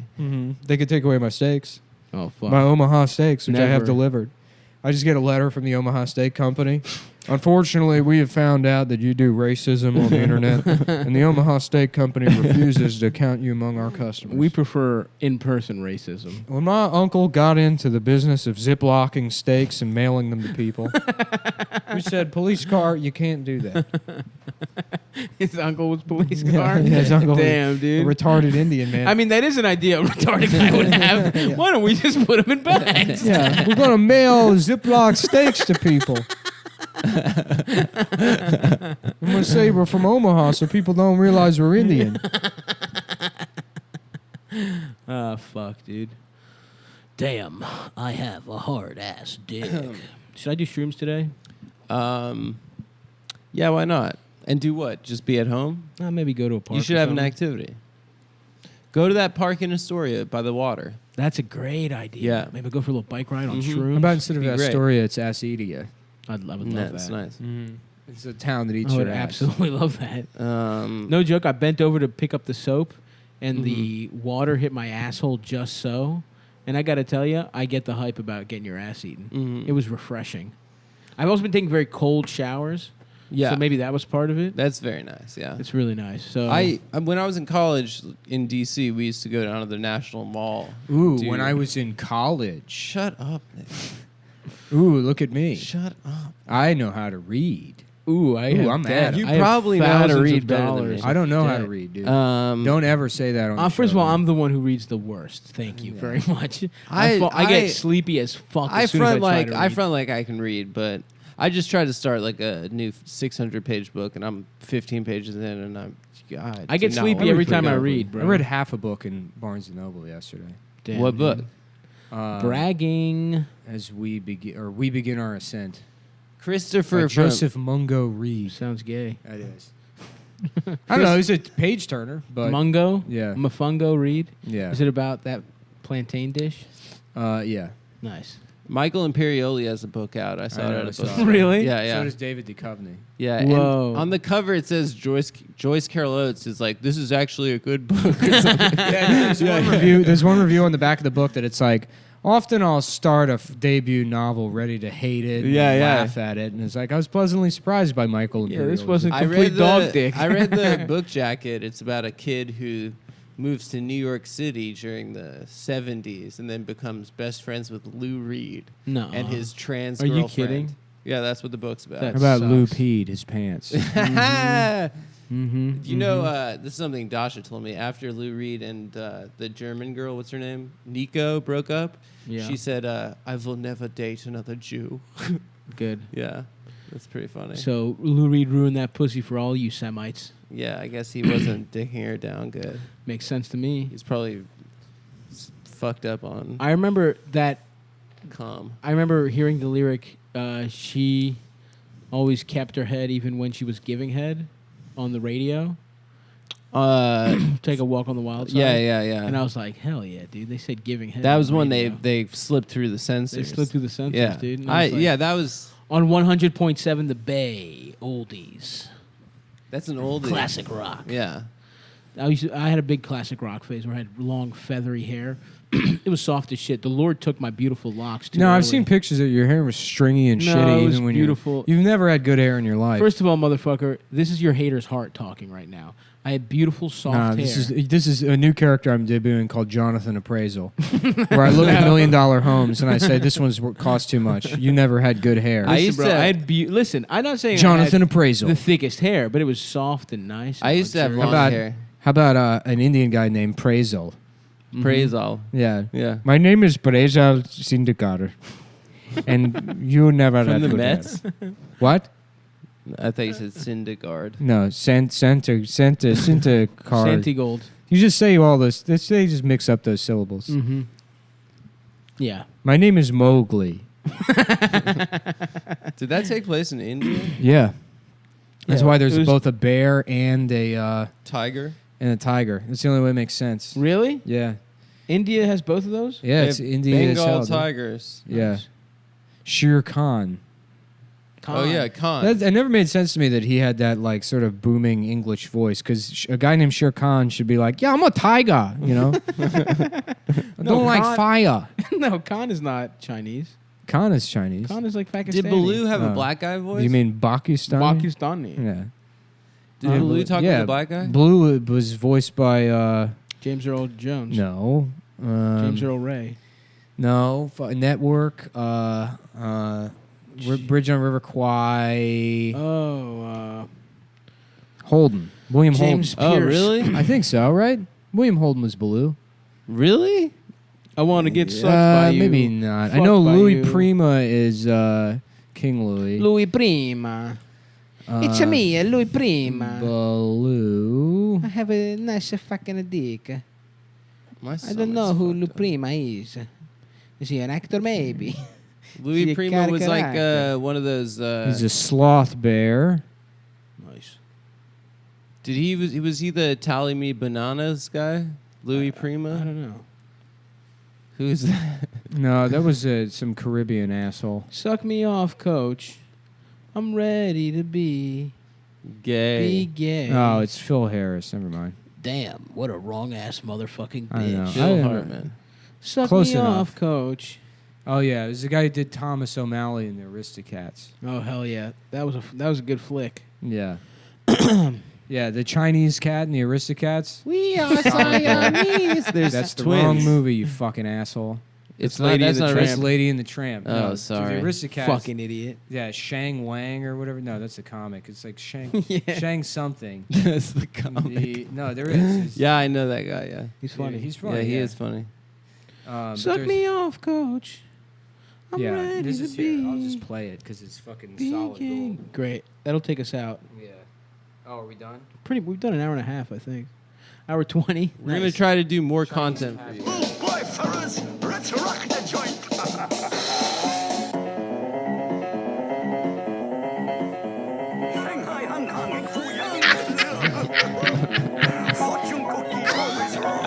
They could take away my steaks, Oh fuck. my Omaha steaks, which I have Never. delivered. I just get a letter from the Omaha Steak Company. Unfortunately, we have found out that you do racism on the internet, and the Omaha Steak Company refuses to count you among our customers. We prefer in-person racism. When my uncle got into the business of ziplocking steaks and mailing them to people, we said, "Police car, you can't do that." His uncle was police Yeah, car. yeah, his uncle was Damn, A dude. retarded Indian man. I mean, that is an idea a retarded guy would have. Why don't we just put him in bags? yeah, we're gonna mail Ziploc steaks to people. I'm gonna say we're from Omaha, so people don't realize we're Indian. Oh, fuck, dude. Damn, I have a hard ass dick. Should I do shrooms today? Yeah, why not? And do what? Just be at home? Maybe go to a park. You should or have an something. activity. Go to that park in Astoria by the water. That's a great idea. Yeah. Maybe go for a little bike ride on Mhm. shrooms. How about instead of Be great. Astoria, it's Acidia. I would love That's that. nice. It's a town that eats I would your ass. absolutely love that. No. No joke. I bent over to pick up the soap, and the water hit my asshole just so. And I got to tell you, I get the hype about getting your ass eaten. Mhm. It was refreshing. I've also been taking very cold showers. Yeah. So maybe that was part of it. That's very nice, yeah. It's really nice. So When I was in college in D.C., we used to go down to the National Mall. Ooh, Dude. when I was in college. Shut up, Nick. Ooh, look at me. Shut up. I know how to read. Ooh, I'm mad. You I have probably know how to thousands read of better than dollars. me. I don't know how to Debt. read, dude. Don't Don't ever say that on the First of show, all, man. I'm the one who reads the worst. Thank you very much. I- I get I- sleepy as fuck. I as soon as front try like to I read. front like I can read, but I just tried to start like a new 600-page book, and I'm 15 pages in, and I get do not sleepy want every to time I read. read, bro. I read half a book in Barnes & Noble yesterday. Damn, What book? dude. Bragging. As we begin our ascent. Christopher By Joseph Mungo Reed. Sounds gay. That is. I don't know. He's a page turner, but Mungo. yeah, Mafungo read. yeah, Is it about that plantain dish? yeah. Nice. Michael Imperioli has a book out. I saw I it know, at I a saw book. it. Really? Yeah, yeah. So does David Duchovny. Yeah. Whoa. And on the cover it says Joyce Carol Oates is like, this is actually a good book. There's one review on the back of the book that it's like, often I'll start a debut novel ready to hate it, and Yeah, yeah. laugh at it, and it's like I was pleasantly surprised by Michael. Yeah, this Imperioli. wasn't I complete read dog dick. I read the book jacket. It's about a kid who moves to New York City during the 70s and then becomes best friends with Lou Reed No. and his trans Are you girlfriend. kidding? Yeah, that's what the book's about. That How about Lou sucks. peed his pants? Mm-hmm. You know, this is something Dasha told me. After Lou Reed and the German girl, what's her name? Nico, broke up. Yeah. She said, I will never date another Jew. Good. Yeah, that's pretty funny. So Lou Reed ruined that pussy for all you Semites. Yeah, I guess he wasn't dicking her down good. Makes sense to me. He's probably fucked up on I remember that. calm. I remember hearing the lyric. She always kept her head even when she was giving head on the radio. Take a walk on the wild side. Yeah. And I was like, hell yeah, dude. They said giving head. That on was the when radio. they slipped through the censors. They slipped through the censors, yeah. dude. And I was like, Yeah, that was on 100.7 The Bay, oldies, that's an old classic rock. Yeah. I had a big classic rock phase where I had long feathery hair. it was soft as shit. The Lord took my beautiful locks too No, I've early. seen pictures that your hair was stringy and No, shitty. it was even when beautiful. You've never had good hair in your life. First of all, motherfucker, this is your hater's heart talking right now. I had beautiful soft Nah, hair. this is a new character I'm debuting called Jonathan Appraisal, where I look at $1 million homes and I say this one's cost too much. You never had good hair. I used Bro, to- I had listen, I'm not saying Jonathan I had Appraisal. the thickest hair, but it was soft and nice. And I used to have luxurious. long about- hair. How about an Indian guy named Praisal? Praise all. Yeah. Yeah. My name is Praisal Sindikar, and you never From had the good Mets? hair. What? I thought you said Syndergaard. No, Santa Card. Santi Gold. You just say all this. They just mix up those syllables. Mm-hmm. Yeah. My name is Mowgli. Did that take place in India? Yeah. That's Yeah, why it there's was- both a bear and a Tiger? tiger. That's the only way it makes sense. Really? Yeah. India has both of those? Yeah, They it's have India as Bengal hell, dude. tigers. Yeah. Nice. Shere Khan. Oh, yeah, Khan. That it never made sense to me that he had that like sort of booming English voice because a guy named Shere Khan should be like, yeah, I'm a tiger, you know? I don't like Khan- fire. No, Khan is not Chinese. Khan is Chinese. Khan is like Pakistani. Did Baloo have a No. black guy voice? You mean Pakistani? Pakistani. Yeah. Did Baloo talk yeah, with a black guy? Blue was voiced by James Earl Jones. no. James Earl Ray. No, Network, Bridge on River Kwai, Oh, Holden, William James Holden. Oh, Pierce. really? I think so, right? William Holden was Baloo. Really? I want to get sucked by you. Maybe not. I Fucked know by Louis you. Prima is King Louis. Louis Prima. It's me, Louis Prima. Baloo. I have a nice fucking dick. My I don't know who Louis Prima is. Is he an actor? Maybe. Louis See, Prima was like character. one of those. He's a sloth bear. Nice. Did was he the Tally Me Bananas guy? Louis I Prima? don't know. Who's that? No, that was some Caribbean asshole. Suck me off, coach. I'm ready to be Gay. gay. Oh, it's Phil Harris. Never mind. Damn, what a wrong ass motherfucking I know. bitch. Bill I don't know. Hartman. Suck Close me enough. off, coach. Oh yeah, it was the guy who did Thomas O'Malley in the Aristocats. Oh hell yeah, that was a good flick. Yeah. Yeah, the Chinese cat and the Aristocats. We are Siamese. There's That's the twins. wrong movie, you fucking asshole. It's Lady not. That's and the not. Tramp. That's Lady and the Tramp. Oh, No, sorry. The Aristocats. Fucking idiot. Yeah, Shang Wang or whatever. No, that's the comic. It's like Shang Yeah. Shang something. That's the comic. No, there is. Yeah, I know that guy. Yeah. He's Yeah, funny. he's funny. Yeah, he is funny. But Suck there's- me off, coach. I'm Yeah, ready this to is be. here. I'll just play it because it's fucking solid gay. gold. Great. That'll take us out. Yeah. Oh, are we done? We've done an hour and a half, I think. Hour 20. We're gonna try to do more content for you. Oh boy, fellas, let's rock the joint. Shanghai, Hong Kong, Fuyang. Fortune cookie, always wrong.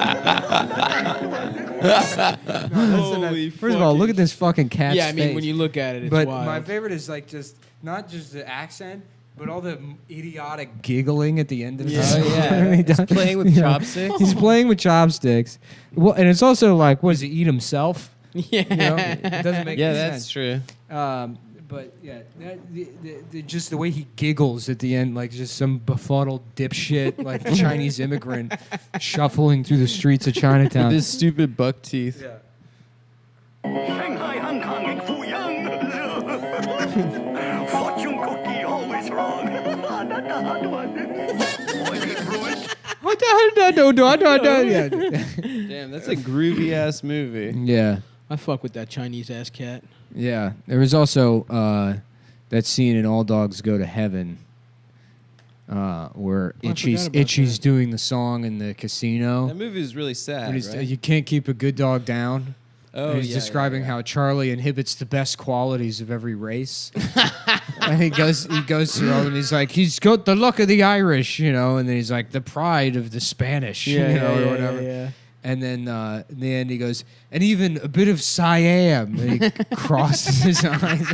Holy First of all, look at this fucking cat's Yeah, I mean, face. when you look at it, it's But wild. my favorite is like just not just the accent, but all the idiotic giggling at the end of it. Oh yeah, He he's does- playing with you know, chopsticks. He's playing with chopsticks. Well, and it's also like, what does he eat himself? yeah. You know, it doesn't make Yeah, any that's sense. true. But yeah, just the way he giggles at the end, like just some befuddled dipshit, like Chinese immigrant shuffling through the streets of Chinatown. With his stupid buck teeth. Shanghai, Hong Kong, Fuyang. Fortune cookie, always wrong. That's a hard one. Boy, he's ruined. Yeah. Damn, that's a groovy ass movie. Yeah. I fuck with that Chinese ass cat. Yeah. There was also that scene in All Dogs Go to Heaven where I Itchy's forgot about that. doing the song in the casino. That movie is really sad. When he's, Right? You can't keep a good dog down. Oh, And he's yeah, describing yeah. how Charlie inhibits the best qualities of every race. And he goes through all, and he's like, he's got the luck of the Irish, you know, and then he's like the pride of the Spanish, you know, or whatever. Yeah. And then in the end he goes, and even a bit of Siam. And he crosses his eyes.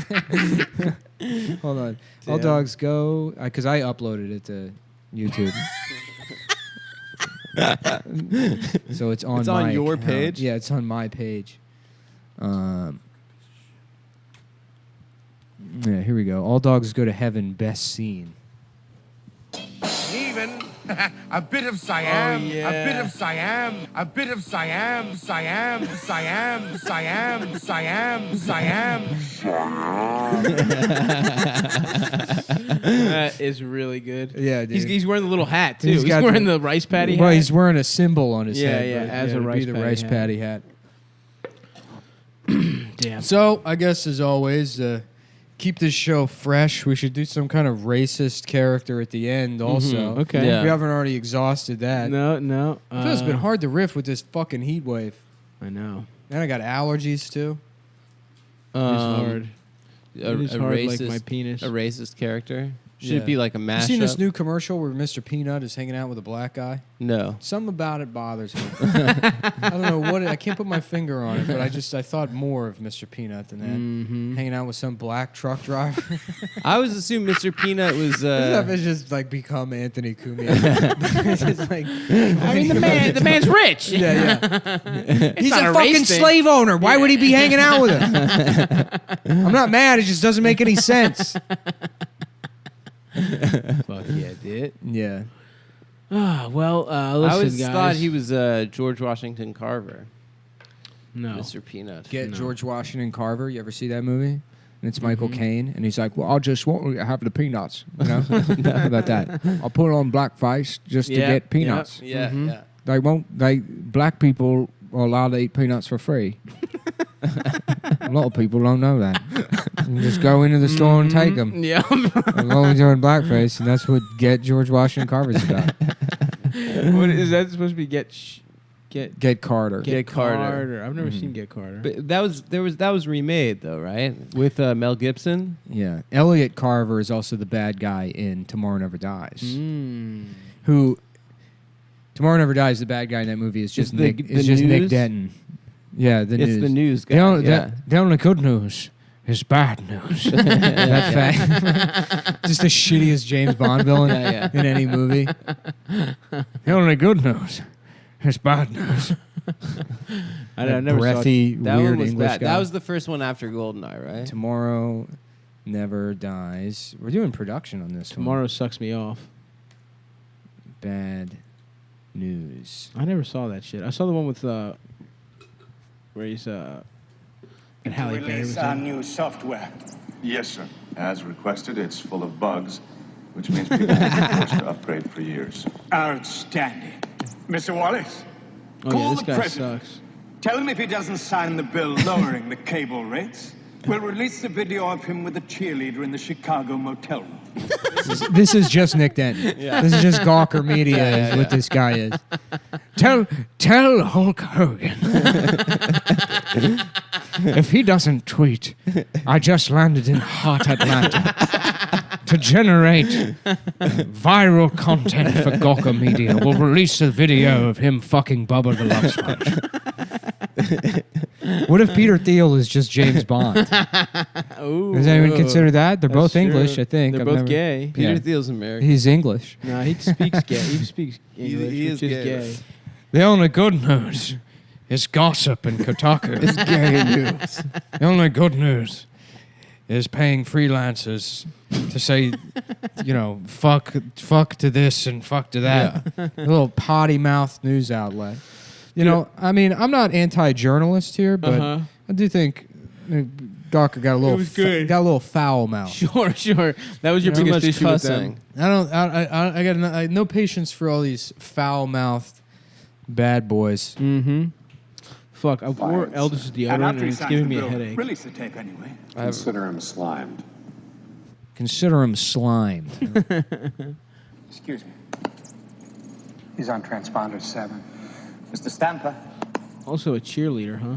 Hold on. All Damn. dogs go, because I uploaded it to YouTube. So it's on It's on my your account. page? Yeah, it's on my page. Yeah, here we go. All Dogs Go to Heaven best scene. Even a bit of Siam, a bit of Siam, a bit of Siam, Siam, Siam, Siam, Siam, Siam. That is really good. Yeah, dude. He's wearing the little hat too. He's He's, got wearing the- the rice patty hat. Well, he's wearing a symbol on his Yeah, head. yeah, but as a it'd be rice the patty rice hat. patty hat. Damn. So I guess as always, keep this show fresh. We should do some kind of racist character at the end. Also, Okay. Yeah. we haven't already exhausted that. No. I feel it's been hard to riff with this fucking heat wave. I know. And I got allergies too. It's hard. A, It is a hard racist, like my penis. a racist character. Should Yeah. it be like a You mashup? seen this new commercial where Mr. Peanut is hanging out with a black guy? No. Something about it bothers me. I don't know what I can't put my finger on it, but I thought more of Mr. Peanut than that. Mm-hmm. Hanging out with some black truck driver. I always assumed Mr. Peanut was. Stuff has just like become Anthony Cumia. It's just like, I mean, the man's rich. yeah. He's not a a fucking race thing. slave owner. Why would he be hanging out with him? I'm not mad. It just doesn't make any sense. Fuck yeah, dude. Yeah. Well, I listen, always guys. thought he was George Washington Carver. No. Mr. Peanut. Get No. George Washington Carver. You ever see that movie? And it's Michael Caine, and he's like, "Well, I just want to have the peanuts." You know, how about that? I'll put on blackface just to Yeah, get peanuts. Yeah, Mhm. yeah. They won't. Black people are allowed to eat peanuts for free. A lot of people don't know that. You just go into the store and take them. Yeah. As long as you're in blackface, and that's what Get George Washington Carver's about. What is that supposed to be? Get Carter. Get Carter. I've never seen Get Carter. But that was remade though, right? With Mel Gibson. Yeah. Elliot Carver is also the bad guy in Tomorrow Never Dies. Mm. Who Tomorrow Never Dies, the bad guy in that movie is just Is the- Nick. the It's just Nick news? Denton. Yeah, the It's news. the news guy. The only, yeah. the only good news is bad news. That fact. Just the shittiest James Bond villain Yeah, in any movie. The only good news is bad news. I That never breathy, That weird one was English bad. guy. That was the first one after Goldeneye, right? Tomorrow Never Dies. We're doing production on this saw Tomorrow Sucks Me Off. one. Bad news. I never saw that shit. I saw the one with where he's and Halle Berry was Release our in. new software. Yes, sir. As requested, it's full of bugs, which means people will be forced to upgrade for years. Outstanding. Mr. Wallace, Oh call yeah, this the guy president. sucks. Tell him if he doesn't sign the bill lowering the cable rates, we'll release the video of him with a cheerleader in the Chicago motel room. This is just Nick Denton. This is just Gawker Media is what this guy is. Tell Hulk Hogan if he doesn't tweet, I just landed in hot Atlanta to generate viral content for Gawker Media. We'll release a video of him fucking Bubba the Love Sponge. What if Peter Thiel is just James Bond? Ooh, Does anyone consider that? They're both That's English, true. I think. They're I've both never- gay. Peter Yeah. Thiel's American. He's English. No, he speaks gay. He speaks English, he which is is gay. gay. The only good news is gossip and Kotaku. It's gay news. The only good news is paying freelancers to say, fuck to this and fuck to that. A little potty mouthed news outlet. I mean, I'm not anti-journalist here, but Uh-huh. I do think Gawker got a little was good. got a little foul mouth. Sure. That was your Too biggest much issue with cussing. them. I got no patience for all these foul mouthed bad boys. Mm-hmm. Fuck, I wore Eldridge's And deodorant after and he it's signs giving the me a bill, headache. release the tape anyway. Consider him slimed. Consider him slimed. Excuse me. He's on transponder 7. Mr. Stamper. Also a cheerleader, huh?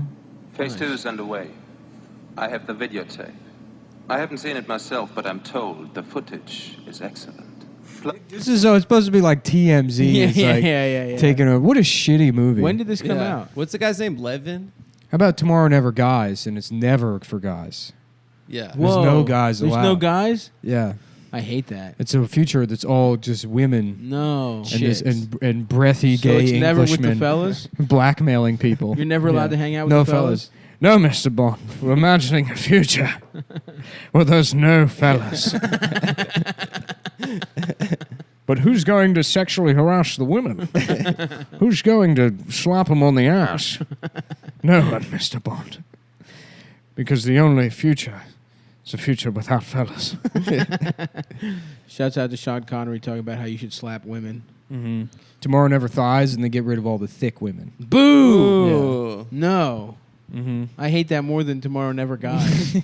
Phase 2 is underway. I have the videotape. I haven't seen it myself, but I'm told the footage is excellent. This is it's supposed to be like TMZ. It's like yeah. taking a what a shitty movie. When did this come Yeah. out? What's the guy's name? Levin? How about Tomorrow Never Guys? And it's never for guys. Yeah. There's no guys There's allowed. no guys? Yeah. I hate that. It's a future that's all just women No. and breathy So gay it's never with the Englishmen fellas? blackmailing people. You're never allowed to hang out with no the fellas? No, Mr. Bond. We're imagining a future where there's no fellas. But who's going to sexually harass the women? Who's going to slap them on the ass? No one, Mr. Bond. Because the only future is a future without fellas. Shouts out to Sean Connery talking about how you should slap women. Mm-hmm. Tomorrow Never Thighs, and they get rid of all the thick women. Boo! Yeah. No. Mm-hmm. I hate that more than Tomorrow Never Guys.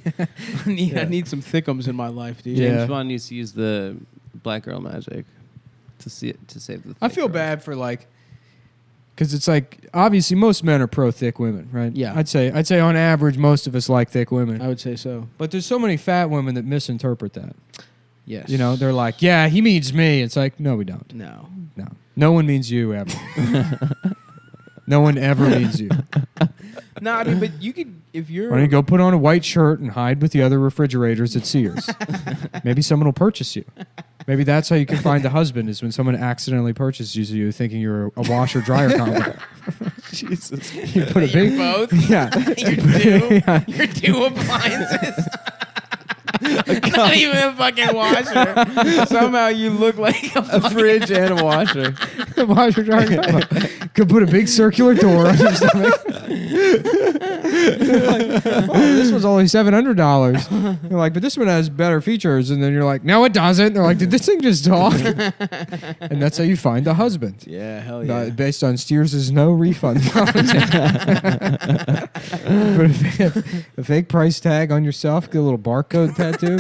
I need some thickums in my life, dude. Yeah. James Bond needs to use the black girl magic to save the. I thick feel girl. bad for because it's obviously most men are pro thick women, right? Yeah. I'd say on average most of us like thick women. I would say so. But there's so many fat women that misinterpret that. Yes. You know, they're like, yeah, he means me. It's like, no, we don't. No. No one means you ever. No one ever means you. No, I mean, but you could, if you're... Why don't you go put on a white shirt and hide with the other refrigerators at Sears? Maybe someone will purchase you. Maybe that's how you can find a husband, is when someone accidentally purchases you thinking you're a washer-dryer combo. Jesus. You put a big... both? Yeah. You're two appliances. Not even a fucking washer. Somehow you look like A fridge and a washer. A washer-dryer combo. Could put a big circular door on your stomach. This was only $700. You're like, but this one has better features. And then you're like, no, it doesn't. They're like, did this thing just talk? And that's how you find a husband. Yeah, hell yeah. Based on Steers' no refund policy. Put a fake price tag on yourself, get a little barcode tattoo.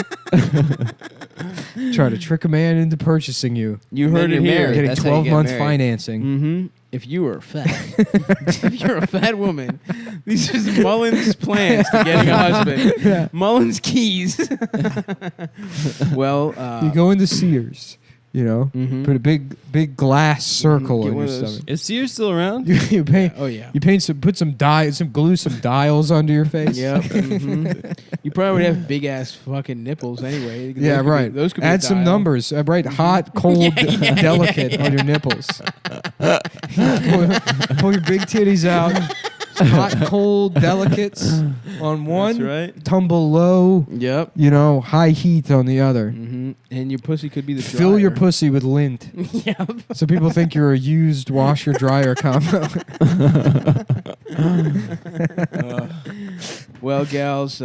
Try to trick a man into purchasing you. You heard it you're here. married. Getting That's how you 12 get months married. financing. Mm-hmm. If you are fat, if you're a fat woman, these are Mullen's plans to getting a husband. Yeah. Mullen's keys. Well, You go into Sears, you know, Mhm. put a big glass circle Get on one your of those. stomach. Is Sears still around? You paint. oh yeah. You paint some, put some glue some dials under your face. Yep. Mhm. You probably would have big ass fucking nipples anyway. Yeah, Those could right. Be, those could be Add a some dial. numbers. Write hot, cold, delicate on your nipples. pull your big titties out. Hot, cold, delicates on one. That's right. Tumble low. Yep. You know, high heat on the other. Mm-hmm. And your pussy could be the Fill your dryer. pussy with lint. Yep. So people think you're a used washer dryer combo. Well, gals,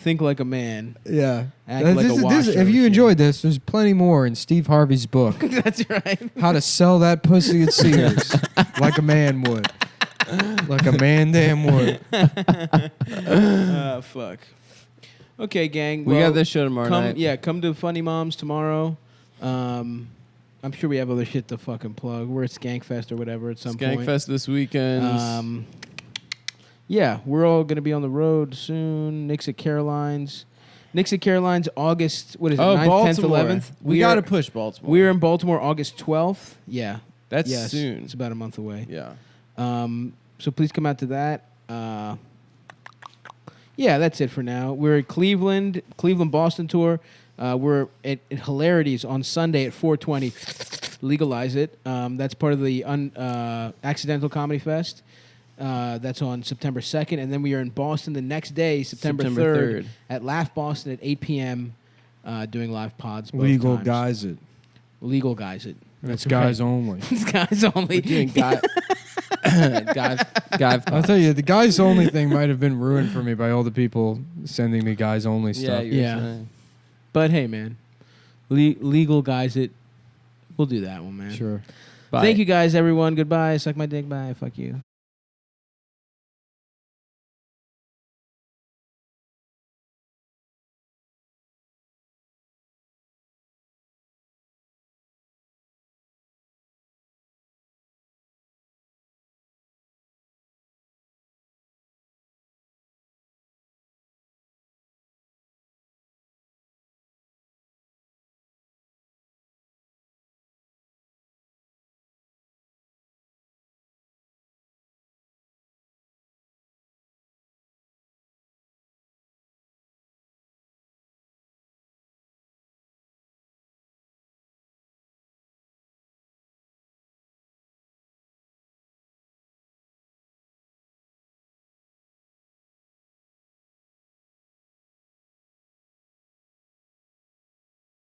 think like a man. Yeah. Act like a washer. If you enjoyed this, there's plenty more in Steve Harvey's book. That's right. How to sell that pussy at Sears like a man would. Like a man damn would. Fuck. Okay, gang. We well, got this show tomorrow come, night. Yeah, come to Funny Moms tomorrow. I'm sure we have other shit to fucking plug. We're at Skankfest or whatever at some point. Skankfest this weekend. Yeah, we're all going to be on the road soon. Nick's at Caroline's. August, what is it, 9th, 10th, 11th? We got to push Baltimore. We're in Baltimore August 12th. Yeah. That's Yes, soon. It's about a month away. Yeah. So please come out to that. Yeah, that's it for now. We're at Cleveland Boston tour. We're at Hilarities on Sunday at 420. Legalize it. That's part of the Accidental Comedy Fest. That's on September 2nd. And then we are in Boston the next day, September 3rd, at Laugh Boston at 8 p.m. Doing live pods. Both Legal times. guys it. Legal guys it. That's guys only. It's guys only. Doing guy. I'll tell you, the guys only thing might have been ruined for me by all the people sending me guys only stuff. Yeah. But hey, man, legal guys it. We'll do that one, man. Sure. Bye. Thank you guys, everyone. Goodbye. Suck my dick. Bye. Fuck you.